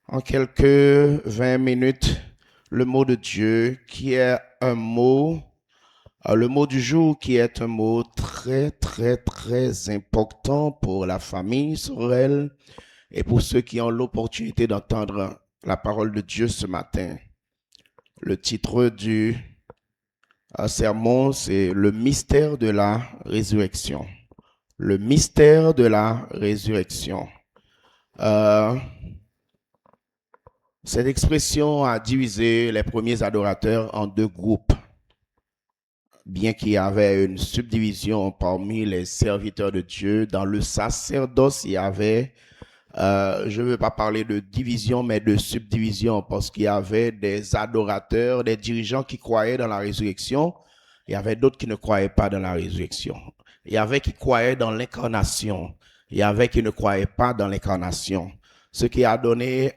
en quelques 20 minutes le mot de Dieu qui est un mot, le mot du jour qui est un mot très important pour la famille Sorel et pour ceux qui ont l'opportunité d'entendre la parole de Dieu ce matin. Le titre du sermon, c'est le mystère de la résurrection. Le mystère de la résurrection. Cette expression a divisé les premiers adorateurs en deux groupes. Bien qu'il y avait une subdivision parmi les serviteurs de Dieu, dans le sacerdoce, il y avait, je ne veux pas parler de division, mais de subdivision, parce qu'il y avait des adorateurs, des dirigeants qui croyaient dans la résurrection. Il y avait d'autres qui ne croyaient pas dans la résurrection. Il y avait qui croyaient dans l'incarnation. Il y avait qui ne croyaient pas dans l'incarnation. Ce qui a donné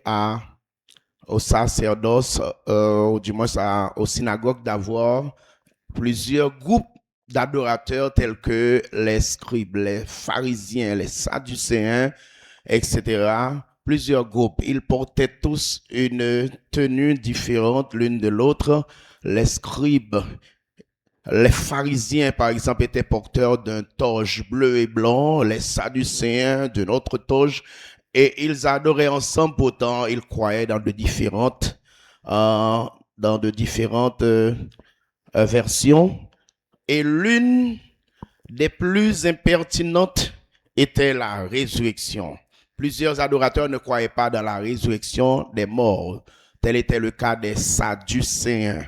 au sacerdoce, ou du moins aux synagogues, d'avoir plusieurs groupes d'adorateurs tels que les scribes, les pharisiens, les sadducéens, etc. Plusieurs groupes. Ils portaient tous une tenue différente l'une de l'autre. Les scribes, les pharisiens, par exemple, étaient porteurs d'un toge bleu et blanc, les sadducéens d'une autre toge, et ils adoraient ensemble, pourtant ils croyaient dans de différentes versions. Et l'une des plus impertinentes était la résurrection. Plusieurs adorateurs ne croyaient pas dans la résurrection des morts. Tel était le cas des sadducéens.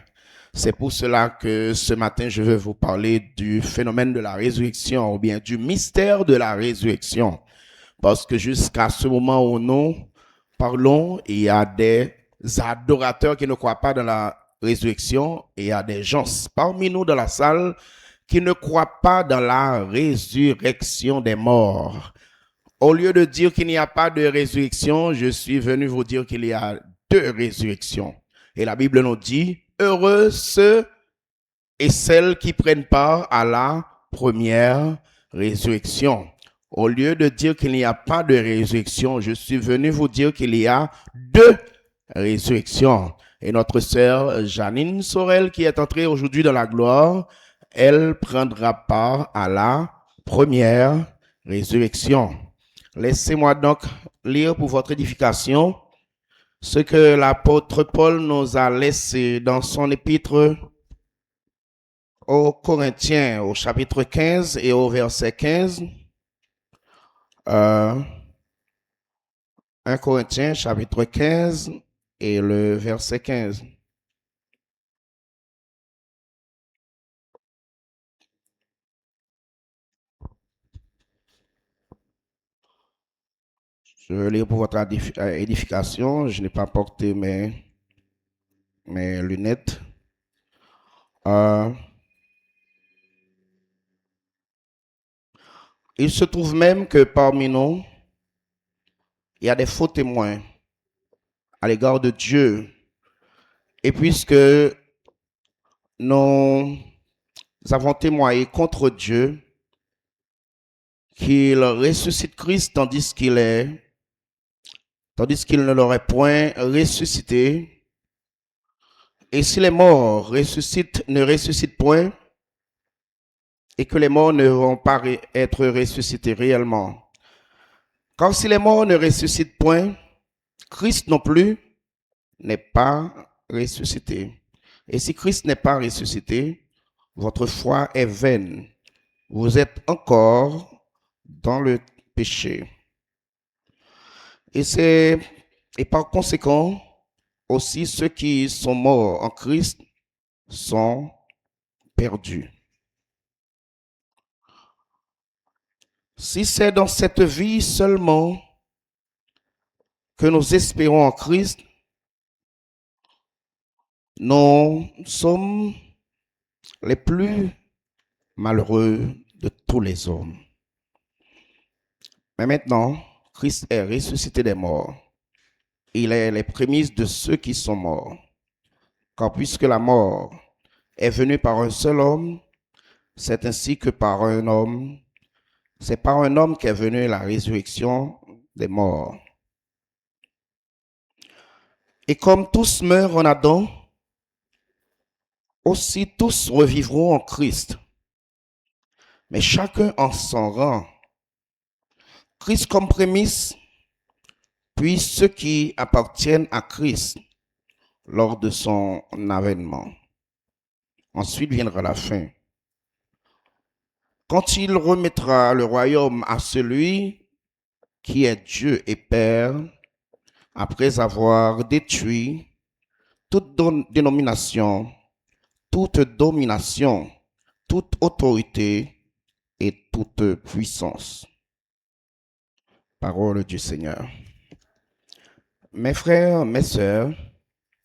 C'est pour cela que ce matin, je veux vous parler du phénomène de la résurrection ou bien du mystère de la résurrection. Parce que jusqu'à ce moment où nous parlons, il y a des adorateurs qui ne croient pas dans la résurrection et il y a des gens parmi nous dans la salle qui ne croient pas dans la résurrection des morts. Au lieu de dire qu'il n'y a pas de résurrection, je suis venu vous dire qu'il y a deux résurrections. Et la Bible nous dit, heureux ceux et celles qui prennent part à la première résurrection. Au lieu de dire qu'il n'y a pas de résurrection, je suis venu vous dire qu'il y a deux résurrections. Et notre sœur Janine Sorel, qui est entrée aujourd'hui dans la gloire, elle prendra part à la première résurrection. Laissez-moi donc lire pour votre édification ce que l'apôtre Paul nous a laissé dans son épître aux Corinthiens, au chapitre 15 et au verset 15. 1 Corinthiens, chapitre 15 et le verset 15. Je vais lire pour votre édification. Je n'ai pas porté mes lunettes. Il se trouve même que parmi nous, il y a des faux témoins à l'égard de Dieu. Et puisque nous avons témoigné contre Dieu, qu'il ressuscite Christ tandis qu'il ne l'aurait point ressuscité. Et si les morts ne ressuscitent point, et que les morts ne vont pas être ressuscités réellement. Car si les morts ne ressuscitent point, Christ non plus n'est pas ressuscité. Et si Christ n'est pas ressuscité, votre foi est vaine. Vous êtes encore dans le péché. Et par conséquent, aussi ceux qui sont morts en Christ sont perdus. Si c'est dans cette vie seulement que nous espérons en Christ, nous sommes les plus malheureux de tous les hommes. Mais maintenant, Christ est ressuscité des morts. Il est les prémices de ceux qui sont morts. Car puisque la mort est venue par un seul homme, c'est ainsi que par un homme, c'est par un homme qu'est venue la résurrection des morts. Et comme tous meurent en Adam, aussi tous revivront en Christ. Mais chacun en son rang. Christ comme prémisse, puis ceux qui appartiennent à Christ lors de son avènement. Ensuite viendra la fin. Quand il remettra le royaume à celui qui est Dieu et Père, après avoir détruit toute dénomination, toute domination, toute autorité et toute puissance. Parole du Seigneur. Mes frères, mes sœurs,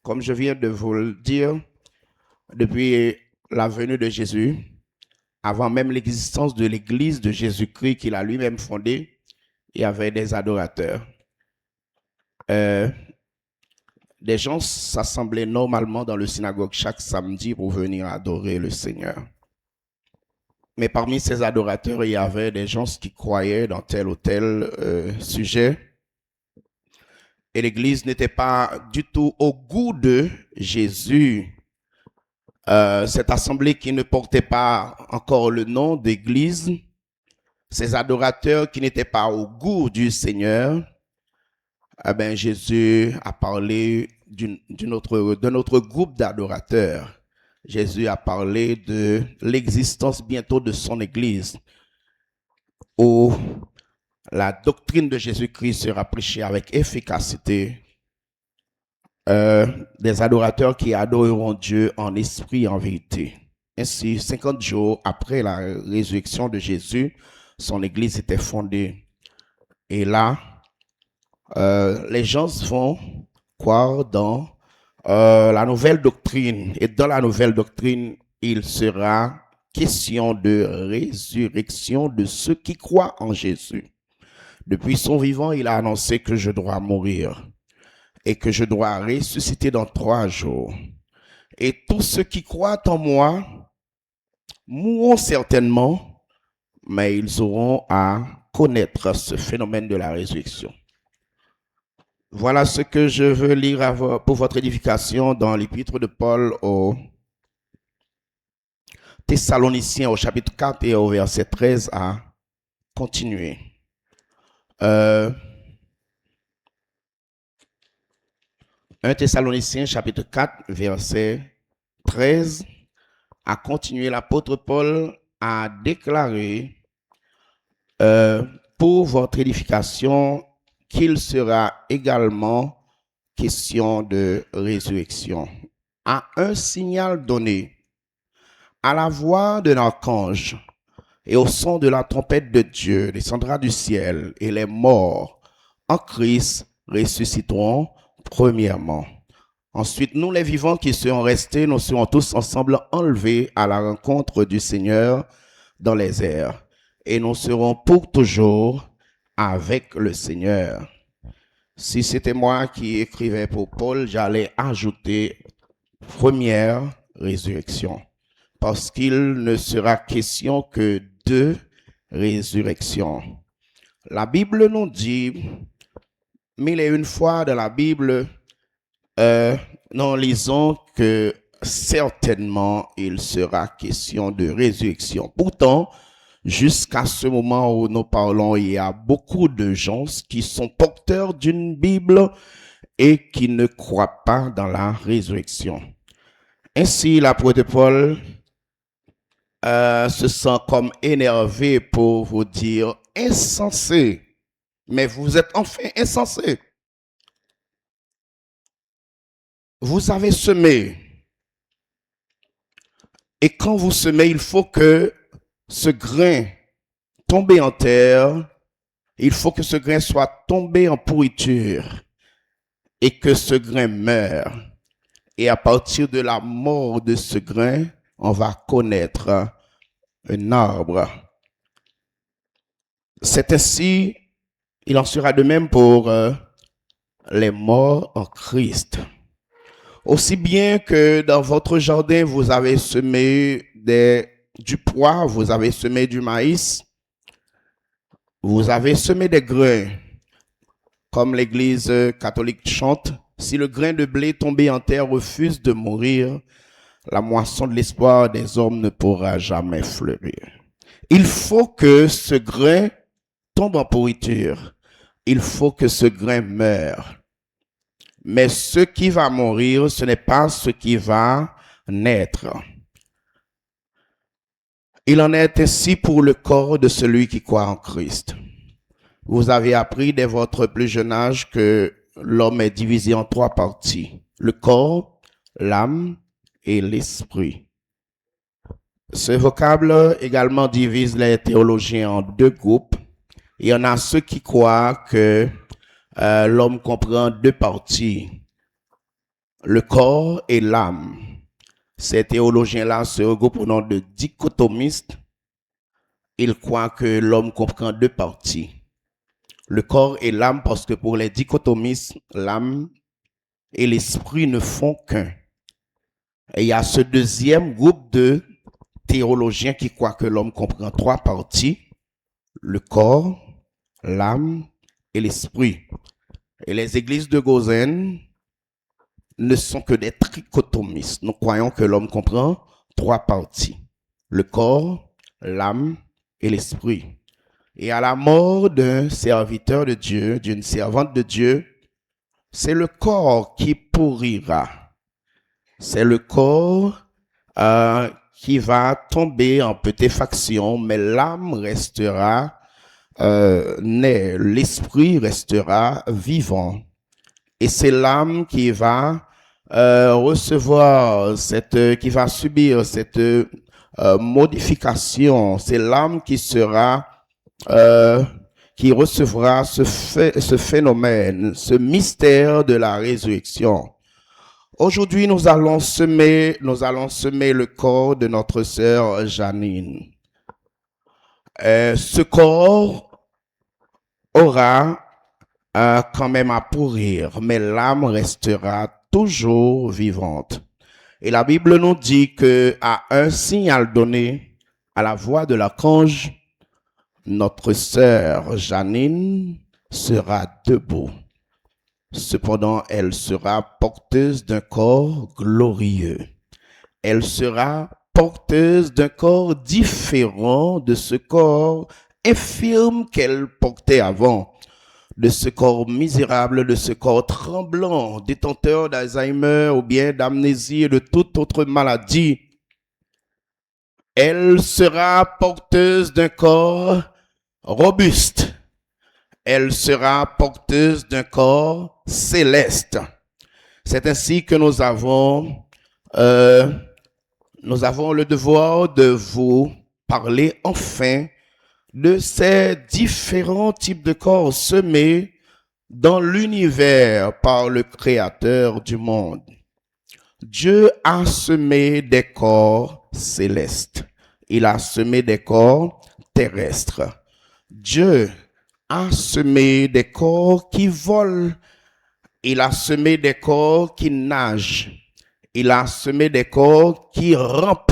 comme je viens de vous le dire, depuis la venue de Jésus, avant même l'existence de l'Église de Jésus-Christ qu'il a lui-même fondée, il y avait des adorateurs. Des gens s'assemblaient normalement dans le synagogue chaque samedi pour venir adorer le Seigneur. Mais parmi ces adorateurs, il y avait des gens qui croyaient dans tel ou tel sujet. Et l'Église n'était pas du tout au goût de Jésus. Cette assemblée qui ne portait pas encore le nom d'Église, ces adorateurs qui n'étaient pas au goût du Seigneur, Jésus a parlé d'un autre groupe d'adorateurs. Jésus a parlé de l'existence bientôt de son Église, où la doctrine de Jésus-Christ sera prêchée avec efficacité. Des adorateurs qui adoreront Dieu en esprit et en vérité. Ainsi, 50 jours après la résurrection de Jésus, son Église était fondée. Et là, les gens vont croire dans la nouvelle doctrine. Et dans la nouvelle doctrine, il sera question de résurrection de ceux qui croient en Jésus. Depuis son vivant, il a annoncé que je dois mourir et que je dois ressusciter dans 3 jours. Et tous ceux qui croient en moi mourront certainement, mais ils auront à connaître ce phénomène de la résurrection. Voilà ce que je veux lire pour votre édification dans l'épître de Paul aux Thessaloniciens au chapitre 4 et au verset 13 à continuer. 1 Thessaloniciens chapitre 4 verset 13 à continuer. L'apôtre Paul a déclaré pour votre édification qu'il sera également question de résurrection. À un signal donné, à la voix d'un archange et au son de la trompette de Dieu descendra du ciel, et les morts en Christ ressusciteront premièrement. Ensuite, nous les vivants qui serons restés, nous serons tous ensemble enlevés à la rencontre du Seigneur dans les airs, et nous serons pour toujours avec le Seigneur. Si c'était moi qui écrivais pour Paul, j'allais ajouter première résurrection, parce qu'il ne sera question que de résurrection. La Bible nous dit, 1001 fois dans la Bible, nous lisons que certainement il sera question de résurrection. Pourtant, jusqu'à ce moment où nous parlons, il y a beaucoup de gens qui sont porteurs d'une Bible et qui ne croient pas dans la résurrection. Ainsi, l'apôtre Paul se sent comme énervé pour vous dire insensé. Mais vous êtes enfin insensé. Vous avez semé. Et quand vous semez, il faut que ce grain tombe en terre. Il faut que ce grain soit tombé en pourriture. Et que ce grain meure. Et à partir de la mort de ce grain, on va connaître un arbre. C'est ainsi, il en sera de même pour les morts en Christ. Aussi bien que dans votre jardin, vous avez semé du pois, vous avez semé du maïs, vous avez semé des grains, comme l'Église catholique chante, si le grain de blé tombé en terre refuse de mourir, la moisson de l'espoir des hommes ne pourra jamais fleurir. Il faut que ce grain tombe en pourriture. Il faut que ce grain meure. Mais ce qui va mourir, ce n'est pas ce qui va naître. Il en est ainsi pour le corps de celui qui croit en Christ. Vous avez appris dès votre plus jeune âge que l'homme est divisé en 3 parties. Le corps, l'âme et l'esprit. Ce vocable également divise les théologiens en 2 groupes. Il y en a ceux qui croient que l'homme comprend 2 parties, le corps et l'âme. Ces théologiens-là se regroupent au nom de dichotomistes. Ils croient que l'homme comprend 2 parties, le corps et l'âme, parce que pour les dichotomistes, l'âme et l'esprit ne font qu'un. Et il y a ce deuxième groupe de théologiens qui croient que l'homme comprend 3 parties, le corps, l'âme et l'esprit. Et les églises de Gozen ne sont que des trichotomistes. Nous croyons que l'homme comprend 3 parties, le corps, l'âme et l'esprit. Et à la mort d'un serviteur de Dieu, d'une servante de Dieu, c'est le corps qui pourrira. C'est le corps qui va tomber en putréfaction, mais l'âme restera née, l'esprit restera vivant. Et c'est l'âme qui va recevoir qui va subir cette modification. C'est l'âme qui sera qui recevra ce phénomène, ce mystère de la résurrection. Aujourd'hui, nous allons semer le corps de notre sœur Janine. Ce corps aura quand même à pourrir, mais l'âme restera toujours vivante. Et la Bible nous dit que à un signal donné, à la voix de l'archange, notre sœur Janine sera debout. Cependant, elle sera porteuse d'un corps glorieux. Elle sera porteuse d'un corps différent de ce corps infirme qu'elle portait avant, de ce corps misérable, de ce corps tremblant, détenteur d'Alzheimer ou bien d'amnésie et de toute autre maladie. Elle sera porteuse d'un corps robuste. Elle sera porteuse d'un corps céleste. C'est ainsi que nous avons le devoir de vous parler enfin de ces différents types de corps semés dans l'univers par le Créateur du monde. Dieu a semé des corps célestes. Il a semé des corps terrestres. Dieu a semé des corps qui volent. Il a semé des corps qui nagent. Il a semé des corps qui rampent.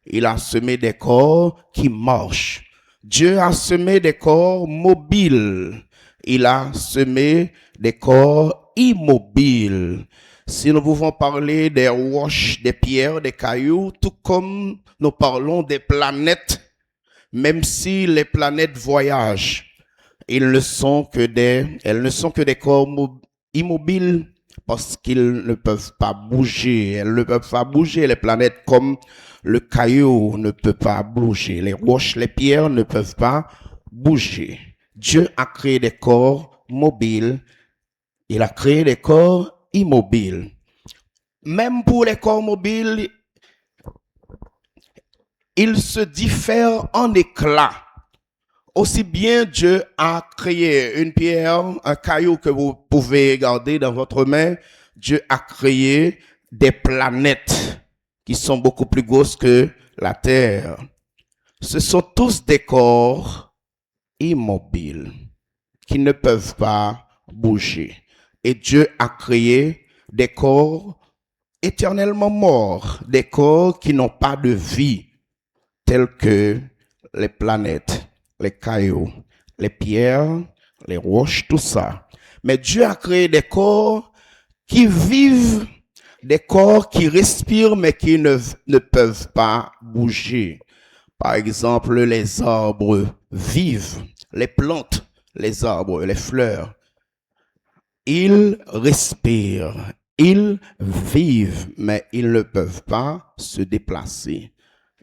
Il a semé des corps qui marchent. Dieu a semé des corps mobiles. Il a semé des corps immobiles. Si nous pouvons parler des roches, des pierres, des cailloux, tout comme nous parlons des planètes, même si les planètes voyagent, elles ne sont que des corps immobiles parce qu'ils ne peuvent pas bouger. Elles ne peuvent pas bouger, les planètes, comme le caillou ne peut pas bouger. Les roches, les pierres ne peuvent pas bouger. Dieu a créé des corps mobiles. Il a créé des corps immobiles. Même pour les corps mobiles, ils se diffèrent en éclats. Aussi bien Dieu a créé une pierre, un caillou que vous pouvez garder dans votre main, Dieu a créé des planètes qui sont beaucoup plus grosses que la Terre. Ce sont tous des corps immobiles qui ne peuvent pas bouger. Et Dieu a créé des corps éternellement morts, des corps qui n'ont pas de vie, tels que les planètes, les cailloux, les pierres, les roches, tout ça. Mais Dieu a créé des corps qui vivent, des corps qui respirent, mais qui ne peuvent pas bouger. Par exemple, les arbres vivent, les plantes, les arbres, les fleurs. Ils respirent, ils vivent, mais ils ne peuvent pas se déplacer.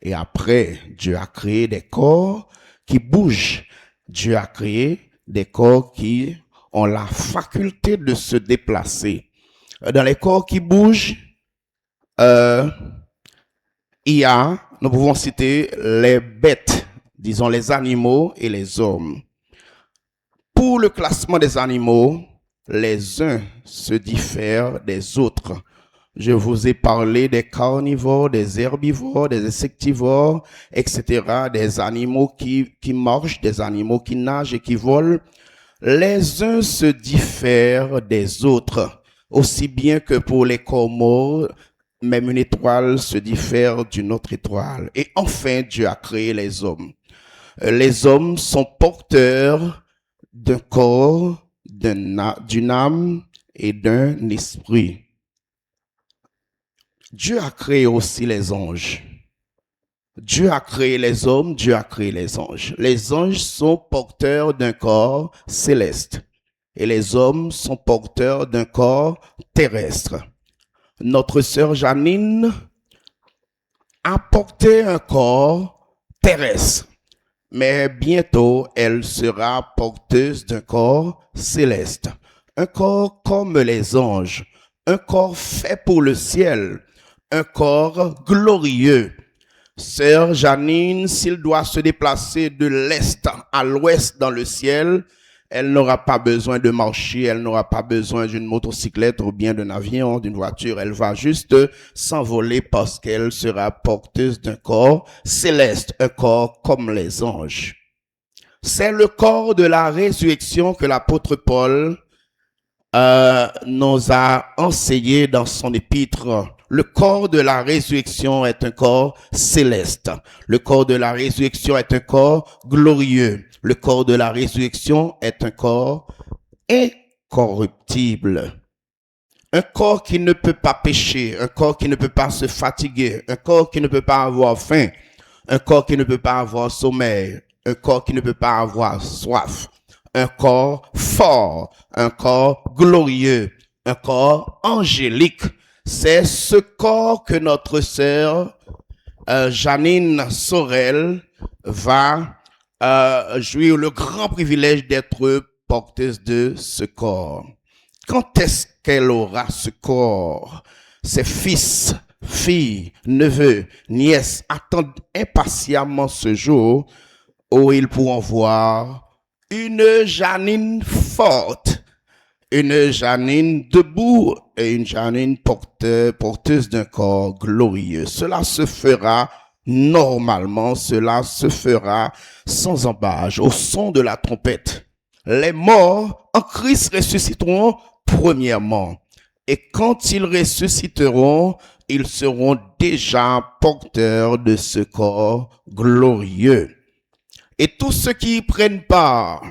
Et après, Dieu a créé des corps qui bougent. Dieu a créé des corps qui ont la faculté de se déplacer. Dans les corps qui bougent, nous pouvons citer les bêtes, disons les animaux et les hommes. Pour le classement des animaux, les uns se diffèrent des autres. Je vous ai parlé des carnivores, des herbivores, des insectivores, etc., des animaux qui marchent, des animaux qui nagent et qui volent. Les uns se diffèrent des autres, aussi bien que pour les corps, même une étoile se diffère d'une autre étoile. Et enfin, Dieu a créé les hommes. Les hommes sont porteurs d'un corps, d'une âme et d'un esprit. Dieu a créé aussi les anges. Dieu a créé les hommes, Dieu a créé les anges. Les anges sont porteurs d'un corps céleste et les hommes sont porteurs d'un corps terrestre. Notre sœur Janine a porté un corps terrestre, mais bientôt elle sera porteuse d'un corps céleste. Un corps comme les anges, un corps fait pour le ciel, un corps glorieux. Sœur Janine, s'il doit se déplacer de l'est à l'ouest dans le ciel, elle n'aura pas besoin de marcher, elle n'aura pas besoin d'une motocyclette ou bien d'un avion, d'une voiture. Elle va juste s'envoler parce qu'elle sera porteuse d'un corps céleste, un corps comme les anges. C'est le corps de la résurrection que l'apôtre Paul nous a enseigné dans son épître. Le corps de la résurrection est un corps céleste. Le corps de la résurrection est un corps glorieux. Le corps de la résurrection est un corps incorruptible. Un corps qui ne peut pas pécher, un corps qui ne peut pas se fatiguer, un corps qui ne peut pas avoir faim, un corps qui ne peut pas avoir sommeil, un corps qui ne peut pas avoir soif. Un corps fort, un corps glorieux, un corps angélique. C'est ce corps que notre sœur Janine Sorel va jouir le grand privilège d'être porteuse de ce corps. Quand est-ce qu'elle aura ce corps? Ses fils, filles, neveux, nièces attendent impatiemment ce jour où ils pourront voir une Janine forte, une Janine debout et une Janine porteuse d'un corps glorieux. Cela se fera normalement, cela se fera sans embâche, au son de la trompette. Les morts en Christ ressusciteront premièrement. Et quand ils ressusciteront, ils seront déjà porteurs de ce corps glorieux. Et tous ceux qui prennent part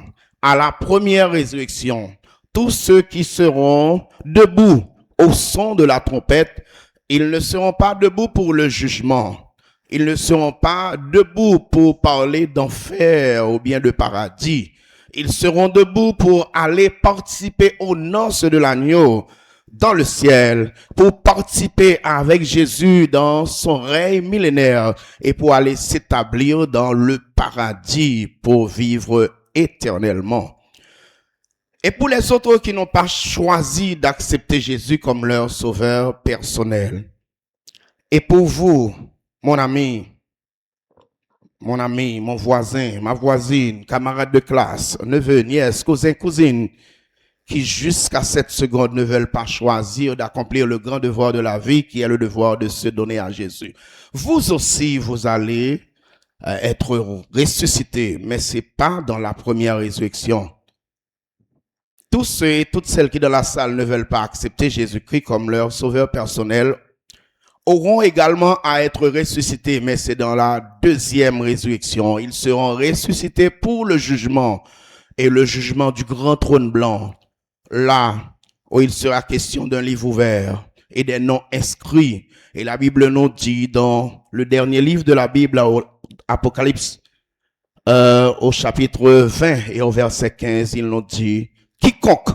à la première résurrection, tous ceux qui seront debout au son de la trompette, ils ne seront pas debout pour le jugement. Ils ne seront pas debout pour parler d'enfer ou bien de paradis. Ils seront debout pour aller participer aux noces de l'agneau dans le ciel, pour participer avec Jésus dans son règne millénaire et pour aller s'établir dans le paradis pour vivre éternellement. Et pour les autres qui n'ont pas choisi d'accepter Jésus comme leur sauveur personnel. Et pour vous, mon ami, mon voisin, ma voisine, camarade de classe, neveu, nièce, cousin, cousine, qui jusqu'à cette seconde ne veulent pas choisir d'accomplir le grand devoir de la vie qui est le devoir de se donner à Jésus. Vous aussi, vous allez être ressuscités, mais c'est pas dans la première résurrection. tous ceux et toutes celles qui dans la salle ne veulent pas accepter Jésus-Christ comme leur sauveur personnel auront également à être ressuscités, mais c'est dans la deuxième résurrection. Ils seront ressuscités pour le jugement et le jugement du grand trône blanc, là où il sera question d'un livre ouvert et des noms inscrits. Et la Bible nous dit dans le dernier livre de la Bible, Apocalypse, au chapitre 20 et au verset 15, il nous dit, quiconque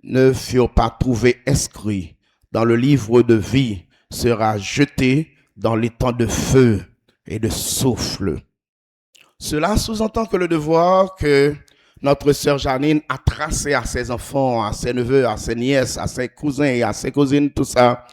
ne furent pas trouvés inscrits dans le livre de vie sera jeté dans les temps de feu et de souffle. Cela sous-entend que le devoir que notre sœur Janine a tracé à ses enfants, à ses neveux, à ses nièces, à ses cousins et à ses cousines, tout ça,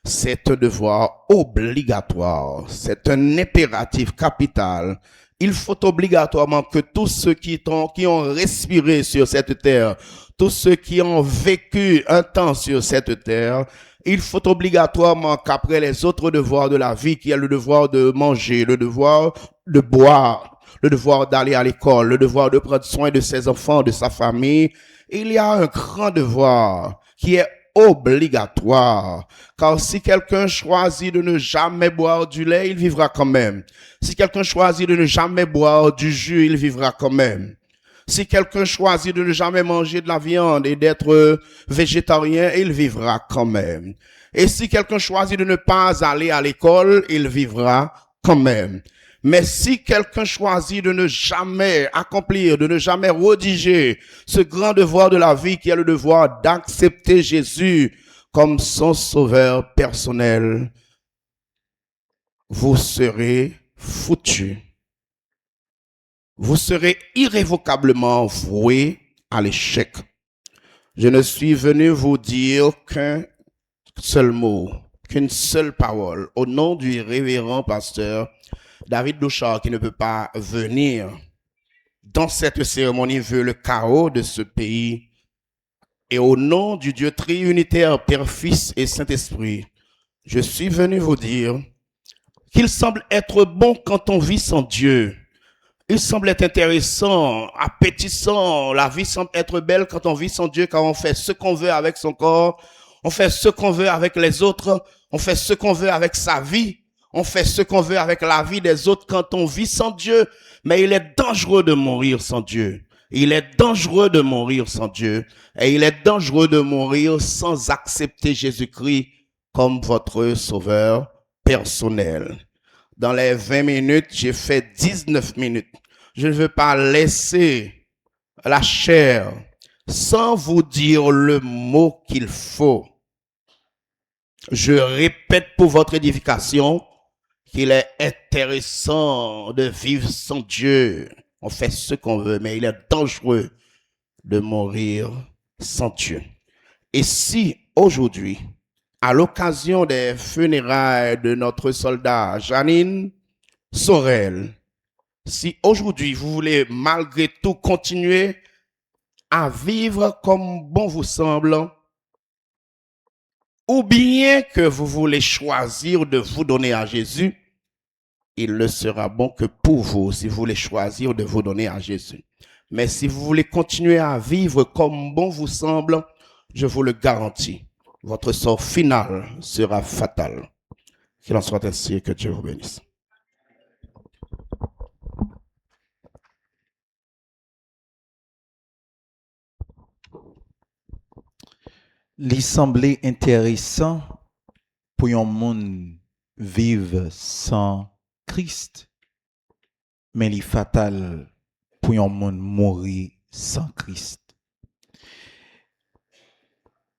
c'est un devoir obligatoire, c'est un impératif capital. Il faut obligatoirement que tous ceux qui ont respiré sur cette terre, tous ceux qui ont vécu un temps sur cette terre, il faut obligatoirement qu'après les autres devoirs de la vie, qui est le devoir de manger, le devoir de boire, le devoir d'aller à l'école, le devoir de prendre soin de ses enfants, de sa famille, il y a un grand devoir qui est obligatoire. Car si quelqu'un choisit de ne jamais boire du lait, il vivra quand même. Si quelqu'un choisit de ne jamais boire du jus, il vivra quand même. Si quelqu'un choisit de ne jamais manger de la viande et d'être végétarien, il vivra quand même. Et si quelqu'un choisit de ne pas aller à l'école, il vivra quand même. Mais si quelqu'un choisit de ne jamais accomplir, de ne jamais rédiger ce grand devoir de la vie qui est le devoir d'accepter Jésus comme son sauveur personnel, vous serez foutu. Vous serez irrévocablement voué à l'échec. Je ne suis venu vous dire qu'un seul mot, qu'une seule parole, au nom du révérend pasteur David Douchard, qui ne peut pas venir dans cette cérémonie, veut le chaos de ce pays. Et au nom du Dieu triunitaire, Père, Fils et Saint-Esprit, je suis venu vous dire qu'il semble être bon quand on vit sans Dieu. Il semble être intéressant, appétissant. La vie semble être belle quand on vit sans Dieu, car on fait ce qu'on veut avec son corps, on fait ce qu'on veut avec les autres, on fait ce qu'on veut avec sa vie, on fait ce qu'on veut avec la vie des autres quand on vit sans Dieu. Mais il est dangereux de mourir sans Dieu. Il est dangereux de mourir sans Dieu. Et il est dangereux de mourir sans accepter Jésus-Christ comme votre sauveur personnel. Dans les 20 minutes, j'ai fait 19 minutes. Je ne veux pas laisser la chair sans vous dire le mot qu'il faut. Je répète pour votre édification qu'il est intéressant de vivre sans Dieu. On fait ce qu'on veut, mais il est dangereux de mourir sans Dieu. Et si aujourd'hui, à l'occasion des funérailles de notre soldat Janine Sorel, si aujourd'hui vous voulez malgré tout continuer à vivre comme bon vous semble, ou bien que vous voulez choisir de vous donner à Jésus, il ne sera bon que pour vous si vous voulez choisir de vous donner à Jésus. Mais si vous voulez continuer à vivre comme bon vous semble, je vous le garantis, votre sort final sera fatal. Qu'il en soit ainsi et que Dieu vous bénisse. Il semblait intéressant pour un monde vivre sans Christ, mais il est fatal pour un monde mourir sans Christ.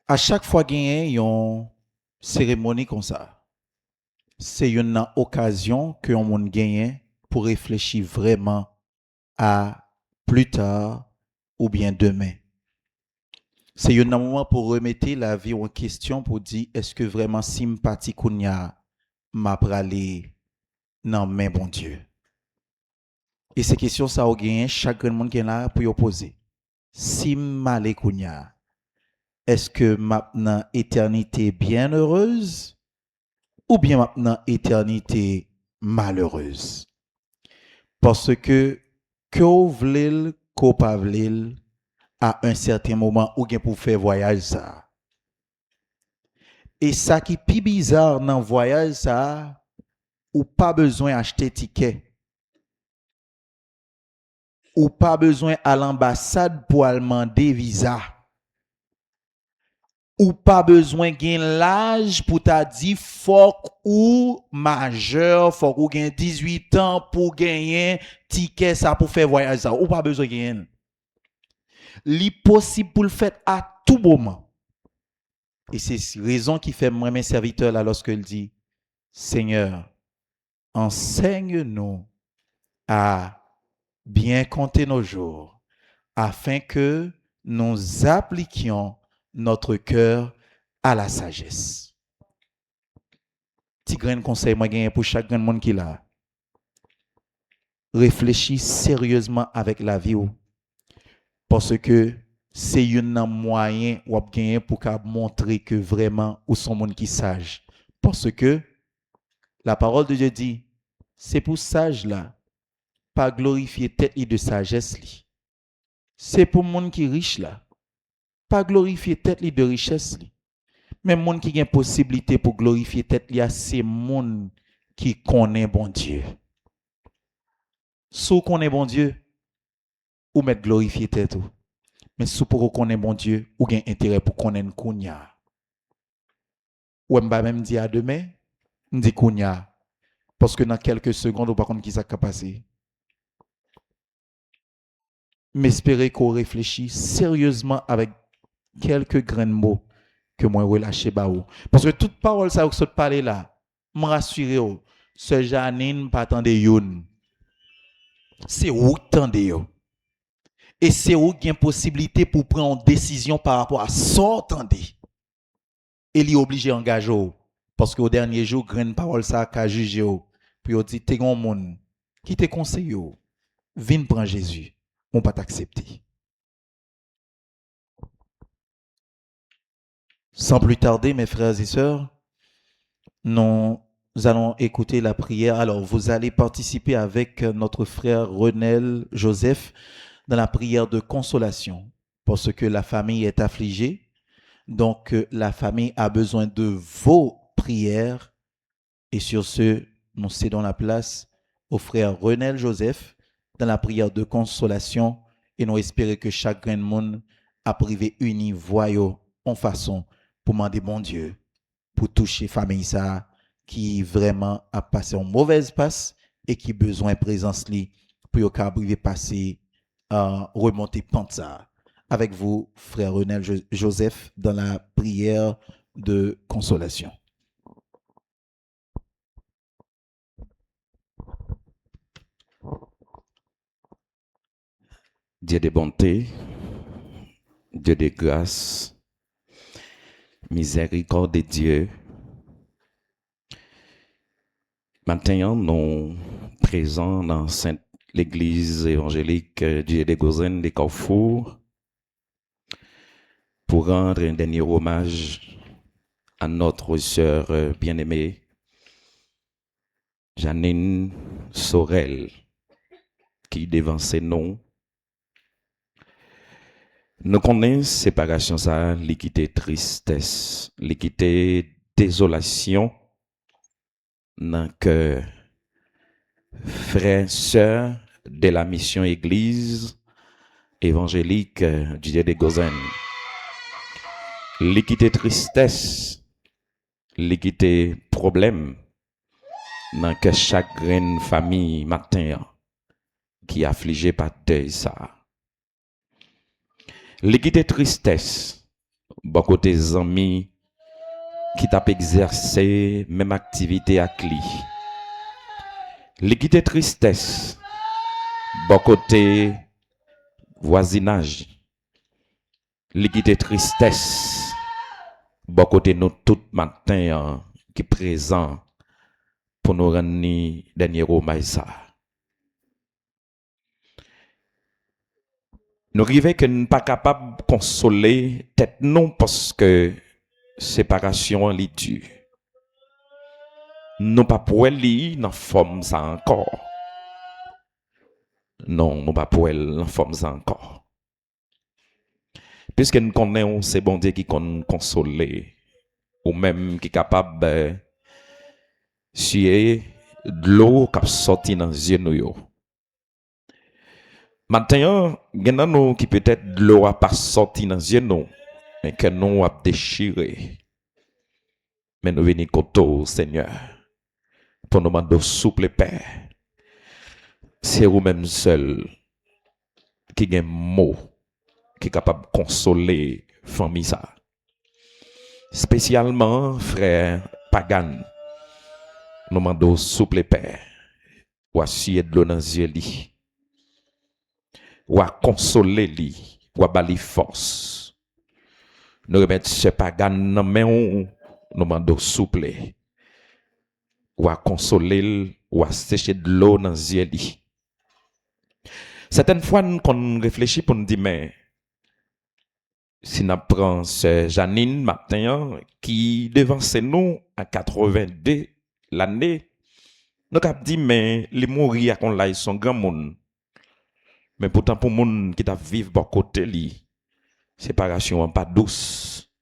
À chaque fois qu'il y a une cérémonie comme ça, c'est une occasion que on monde gagne pour réfléchir vraiment à plus tard ou bien demain. C'est un moment pour remettre la vie en question pour dire est-ce que vraiment sympathie kounya m'a pralé non mais bon Dieu. Et ces questions ça au gain chaque monde qui est là pour y poser. Si malé kounya, est-ce que maintenant éternité bien heureuse ou bien maintenant éternité malheureuse? Parce que vous voulez, qu'on pas voulez, à un certain moment ou bien pour faire voyage ça. Et ça qui est plus bizarre dans le voyage ça, ou pas besoin d'acheter ticket. Ou pas besoin à l'ambassade pour aller demander visa. Ou pas besoin de l'âge pour t'a dit faut ou majeur, faut ou gain 18 ans pour gagner ticket ça pour faire voyage ça. Ou pas besoin de gagner. Li possible pour le faire à tout moment. Et c'est raison qui fait moi mes serviteurs là lorsque il dit Seigneur, enseigne-nous à bien compter nos jours afin que nous appliquions notre cœur à la sagesse. Petit grain conseil moi gagne pour chaque grand monde qui là. Réfléchis sérieusement avec la vie parce que c'est un moyen ou gagner pour montrer que vraiment ou son monde qui sage. Parce que la parole de Dieu dit c'est pour sage là pas glorifier tête de sagesse li. C'est pour monde qui riche là pas glorifier tête de richesse li. Mais monde qui a possibilité pour glorifier tête li, c'est monde qui connaît bon Dieu. Si vous connaissez bon Dieu, ou mettre glorifier tête ou. Mais si vous connaissez bon Dieu, ou avez intérêt pour connaître kounya. Ou m'ba même dire à demain, m'di kounya parce que dans quelques secondes ou pas contre qui ça va passer. Mais espérez qu'on réfléchisse sérieusement avec quelques grains de mots que moi relâcher ba ou. Parce que toute parole ça que vous parlez là, me rassurer ce Janine pas attendre youn. C'est où tendez yo. Et c'est où qu'il y a une possibilité pour prendre une décision par rapport à ça tendez. Et li obligé engager parce que au dernier jour grain parole ça qu'a jugé puis on dit t'es un monde qui te conseille viens prendre Jésus, on pas t'accepter. Sans plus tarder, mes frères et sœurs, nous allons écouter la prière. Alors, vous allez participer avec notre frère Renel Joseph dans la prière de consolation parce que la famille est affligée. Donc, la famille a besoin de vos prières. Et sur ce, nous cédons la place au frère Renel Joseph dans la prière de consolation et nous espérons que chaque grain de monde a privé uni voyou en façon pour demander bon Dieu pour toucher famille ça qui vraiment a passé une mauvaise passe et qui besoin de présence li pour qu'arriver passer remonter pente ça. Avec vous frère Renel Joseph dans la prière de consolation. Dieu de bonté, Dieu de grâce, miséricorde de Dieu. Maintenant, nous présents dans l'église évangélique Dieu de Gozen de Carrefour pour rendre un dernier hommage à notre sœur bien-aimée, Janine Sorel, qui devant ses noms, nous connaissons séparation ça, l'équité tristesse, l'équité désolation dans que frères, sœurs de la mission église évangélique du Dieu de Gozen. L'équité tristesse, l'équité problème dans que chaque graine famille matin qui est affligée par deuil ça. L'équité tristesse, beaucoup des amis qui t'a exercé même activité à cli. L'équité tristesse, beaucoup de voisinage. L'équité tristesse, beaucoup de nous tout matin qui présent pour nous rendre dernier hommage ça. Nous arrivons que nous ne sommes pas capables de consoler tête non parce que séparation est dure. Nous ne pas pour elle dans forme ça encore. Non, nous pas pour elle dans forme ça encore. Puisque nous connaissons ces bon Dieu qui consoler, ou même qui est capable de suer de l'eau qui sorti dans les yeux nous. Maintenant, il y a nous qui peut-être de l'eau a pas sorti dans les yeux nous, mais que nous a déchiré. Mais nous venons côté Seigneur, pour nous demander souple Père. C'est vous-même seul qui a un mot qui est capable de consoler la famille ça. Spécialement, frère Pagan, nous demandons souple Père, ou à suer de l'eau dans les yeux, ou à consoler li, ou à bali force. Nous remettons ce Pagan dans main, nous demandons souple, ou à consoler, ou à sécher de l'eau dans les yeux. Certaines fois, nous réfléchissons pour nous dire, mais si nous prenons ce Janine matin qui devance nous à 82 l'année, nous avons dit, mais les mourir qu'on l'a, ils sont grand monde. Mais pourtant, pour les gens qui vivent à côté, la séparation n'est pas douce.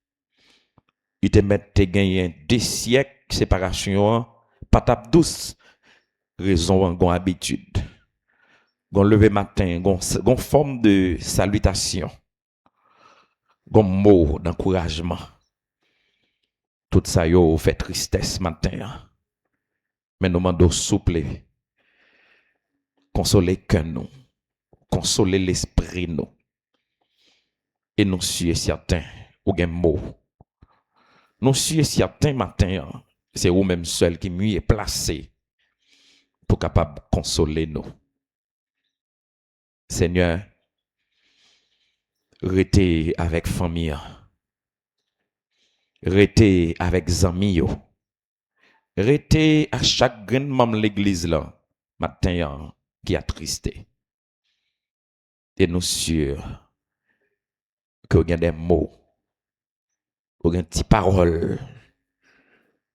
Ils te mettent gagner des siècles, séparation pas tap douce. Raison en habitude. Gon lever matin, gon forme de salutation. Gon mot d'encouragement. Tout ça yo fait tristesse matin. Mais nous demandons souple. Consoler que nous. Consoler l'esprit nous. Et nous sommes certains ou gen mot. Nous sommes certains matin, c'est vous-même seul qui m'y est placé pour capable consoler nous. Seigneur, restez avec famille, restez avec amis, restez à chaque grand membre de l'église là, matin qui a tristé. Et nous sûrs que vous avez des mots, vous avez des petites paroles,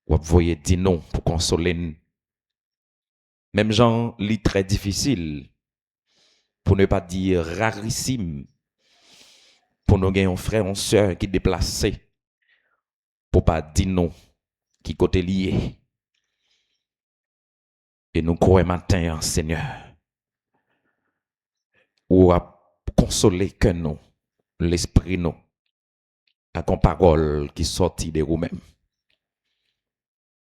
vous voyez dire non pour consoler nous. Même gens, lit très difficile, pour ne pas dire rarissime, pour nous gagner un frère, une soeur qui est déplacé, pour pas dire non, qui côté lié. Et nous croyons matin, Seigneur, ou à consoler que nous, l'esprit nous, avec une parole qui sortit de vous-même.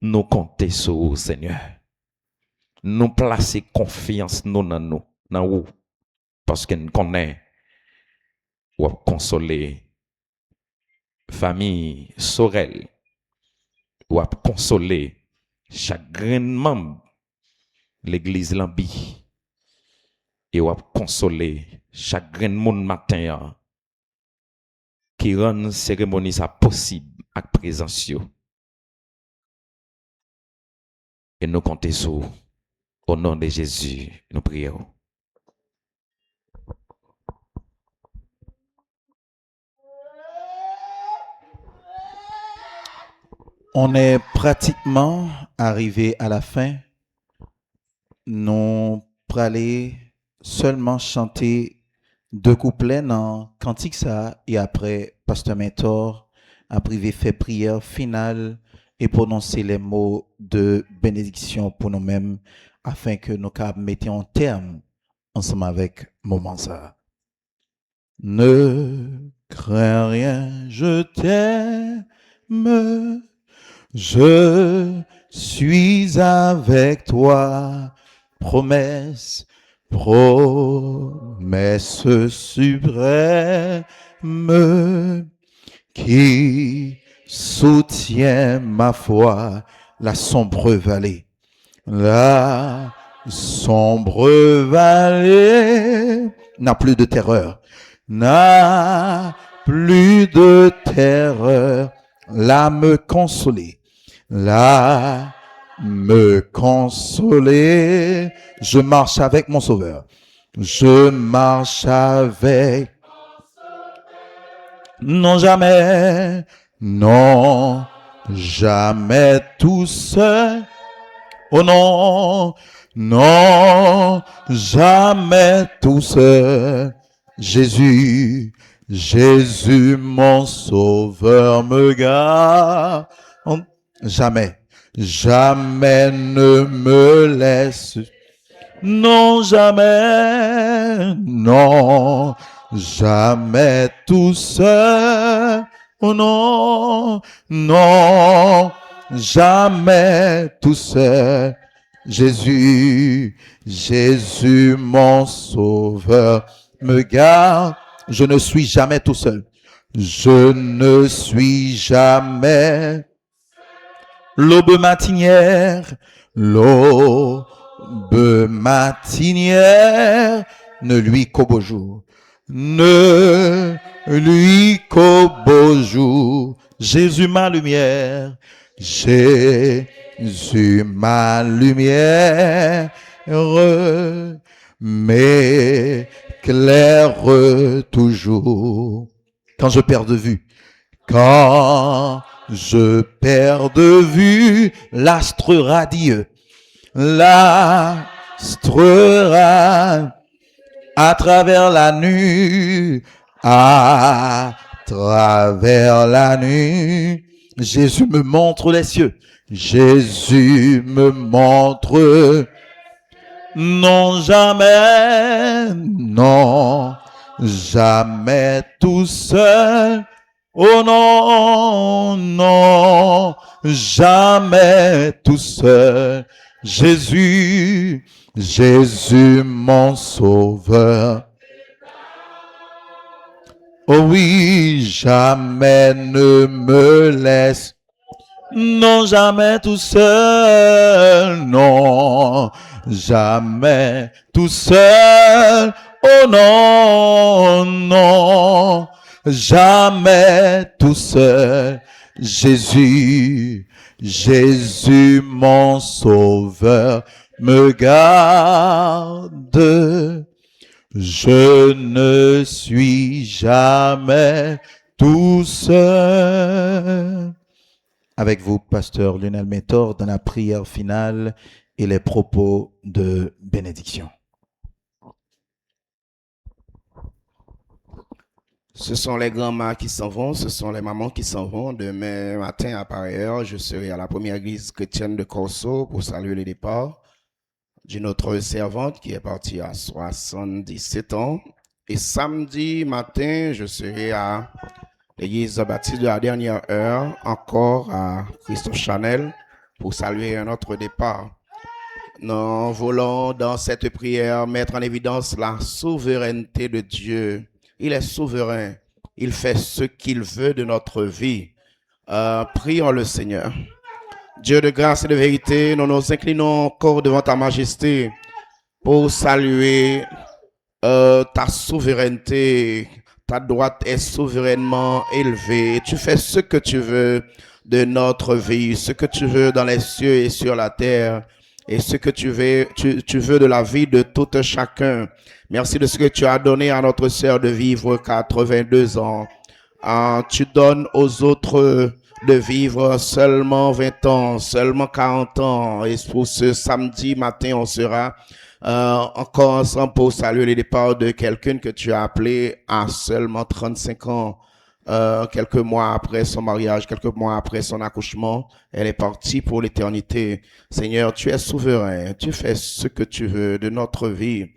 Nous comptons sur vous, Seigneur. Nous placer confiance nous dans vous, parce que nous connaissons ou consoler famille Sorel, ou consoler chaque grand membre l'église Lambi, et ou consoler chaque grand monde matin qui rend cérémonie ça possible avec présence. Et nous comptons sur vous. Au nom de Jésus, nous prions. On est pratiquement arrivé à la fin. Nous allons seulement chanter 2 couplets dans Cantique ça et après Pasteur Mentor a privé fait prière finale et prononcer les mots de bénédiction pour nous-mêmes afin que nous mettions en terme ensemble avec moment ça. Ne crains rien, je t'aime. Je suis avec toi, promesse suprême qui soutient ma foi, la sombre vallée n'a plus de terreur, me consoler, je marche avec mon Sauveur, non jamais tout seul, oh non, jamais tout seul, Jésus Jésus, mon sauveur, me garde. Jamais, jamais ne me laisse. Non, jamais, non, jamais tout seul. Oh non, non, jamais tout seul. Jésus, Jésus, mon sauveur, me garde. Je ne suis jamais tout seul. Je ne suis jamais l'aube matinière, l'aube matinière, ne lui qu'au beau jour, ne lui qu'au beau jour. Jésus ma lumière, Jésus ma lumière, m'éclaire toujours. Quand je perds de vue, quand je perds de vue l'astre radieux, l'astre radieux, à travers la nuit, à travers la nuit, Jésus me montre les cieux, Jésus me montre, non jamais, non jamais tout seul. Oh non, non, jamais tout seul. Jésus, Jésus mon sauveur. Oh oui, jamais ne me laisse. Non, jamais tout seul. Non, jamais tout seul. Oh non, non, jamais tout seul. Jésus, Jésus mon sauveur me garde. Je ne suis jamais tout seul. Avec vous, pasteur Lionel Méthor, dans la prière finale et les propos de bénédiction. Ce sont les grands-mères qui s'en vont, ce sont les mamans qui s'en vont. Demain matin, à pareille heure, je serai à la première église chrétienne de Corso pour saluer le départ d'une autre servante qui est partie à 77 ans. Et samedi matin, je serai à l'église baptiste de la dernière heure, encore à Christophe Chanel, pour saluer un autre départ. Nous voulons dans cette prière mettre en évidence la souveraineté de Dieu. Il est souverain. Il fait ce qu'il veut de notre vie. Prions le Seigneur. Dieu de grâce et de vérité, nous nous inclinons encore devant ta majesté pour saluer ta souveraineté. Ta droite est souverainement élevée. Tu fais ce que tu veux de notre vie, ce que tu veux dans les cieux et sur la terre, et ce que tu veux de la vie de tout chacun. Merci de ce que tu as donné à notre sœur de vivre 82 ans. Tu donnes aux autres de vivre seulement 20 ans, seulement 40 ans. Et pour ce samedi matin, on sera encore ensemble pour saluer le départ de quelqu'un que tu as appelé à seulement 35 ans. Quelques mois après son mariage, quelques mois après son accouchement, elle est partie pour l'éternité. Seigneur, tu es souverain, tu fais ce que tu veux de notre vie.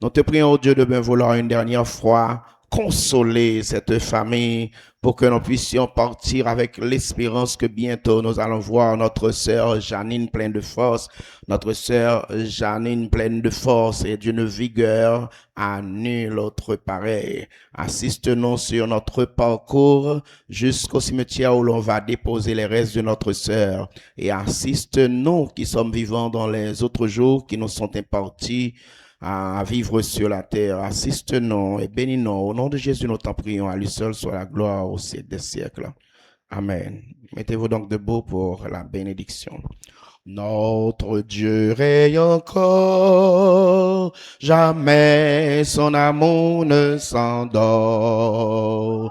Nous te prions, oh Dieu, de bien vouloir une dernière fois consoler cette famille pour que nous puissions partir avec l'espérance que bientôt nous allons voir notre sœur Janine pleine de force, notre sœur Janine pleine de force et d'une vigueur à nul autre pareil. Assiste-nous sur notre parcours jusqu'au cimetière où l'on va déposer les restes de notre sœur et assiste-nous qui sommes vivants dans les autres jours qui nous sont impartis à vivre sur la terre. Assiste-nous et bénis-nous. Au nom de Jésus, nous t'en prions. À lui seul soit la gloire au siècle des siècles. Amen. Mettez-vous donc debout pour la bénédiction. Notre Dieu règne encore, jamais son amour ne s'endort.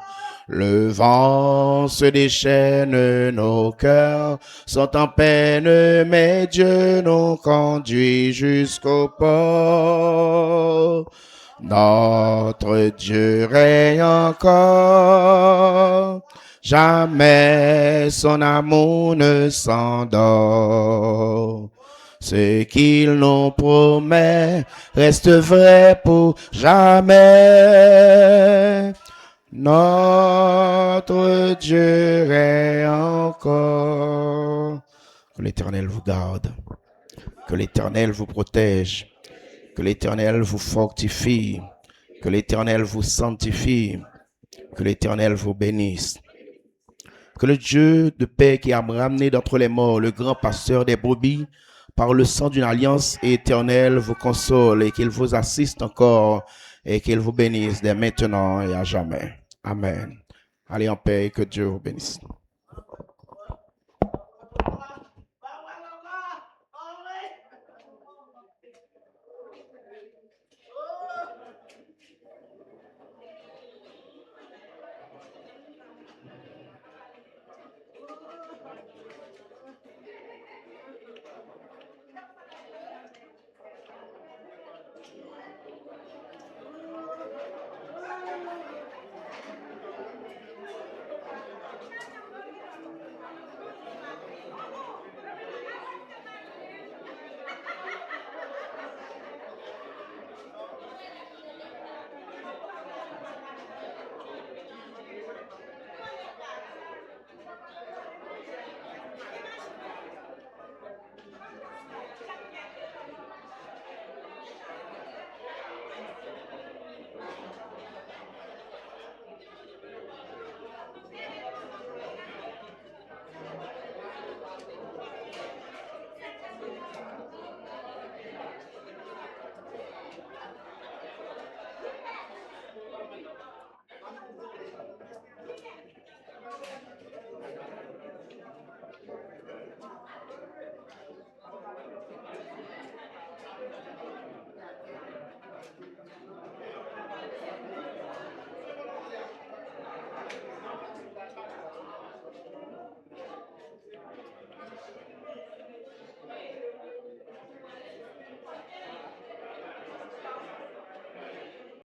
Le vent se déchaîne, nos cœurs sont en peine, mais Dieu nous conduit jusqu'au port. Notre Dieu règne encore, jamais son amour ne s'endort. Ce qu'il nous promet reste vrai pour jamais. Notre Dieu règne encore. Que l'Éternel vous garde, que l'Éternel vous protège, que l'Éternel vous fortifie, que l'Éternel vous sanctifie, que l'Éternel vous bénisse. Que le Dieu de paix qui a ramené d'entre les morts le grand pasteur des brebis par le sang d'une alliance éternelle vous console et qu'il vous assiste encore et qu'il vous bénisse dès maintenant et à jamais. Amen. Allez en paix et que Dieu vous bénisse.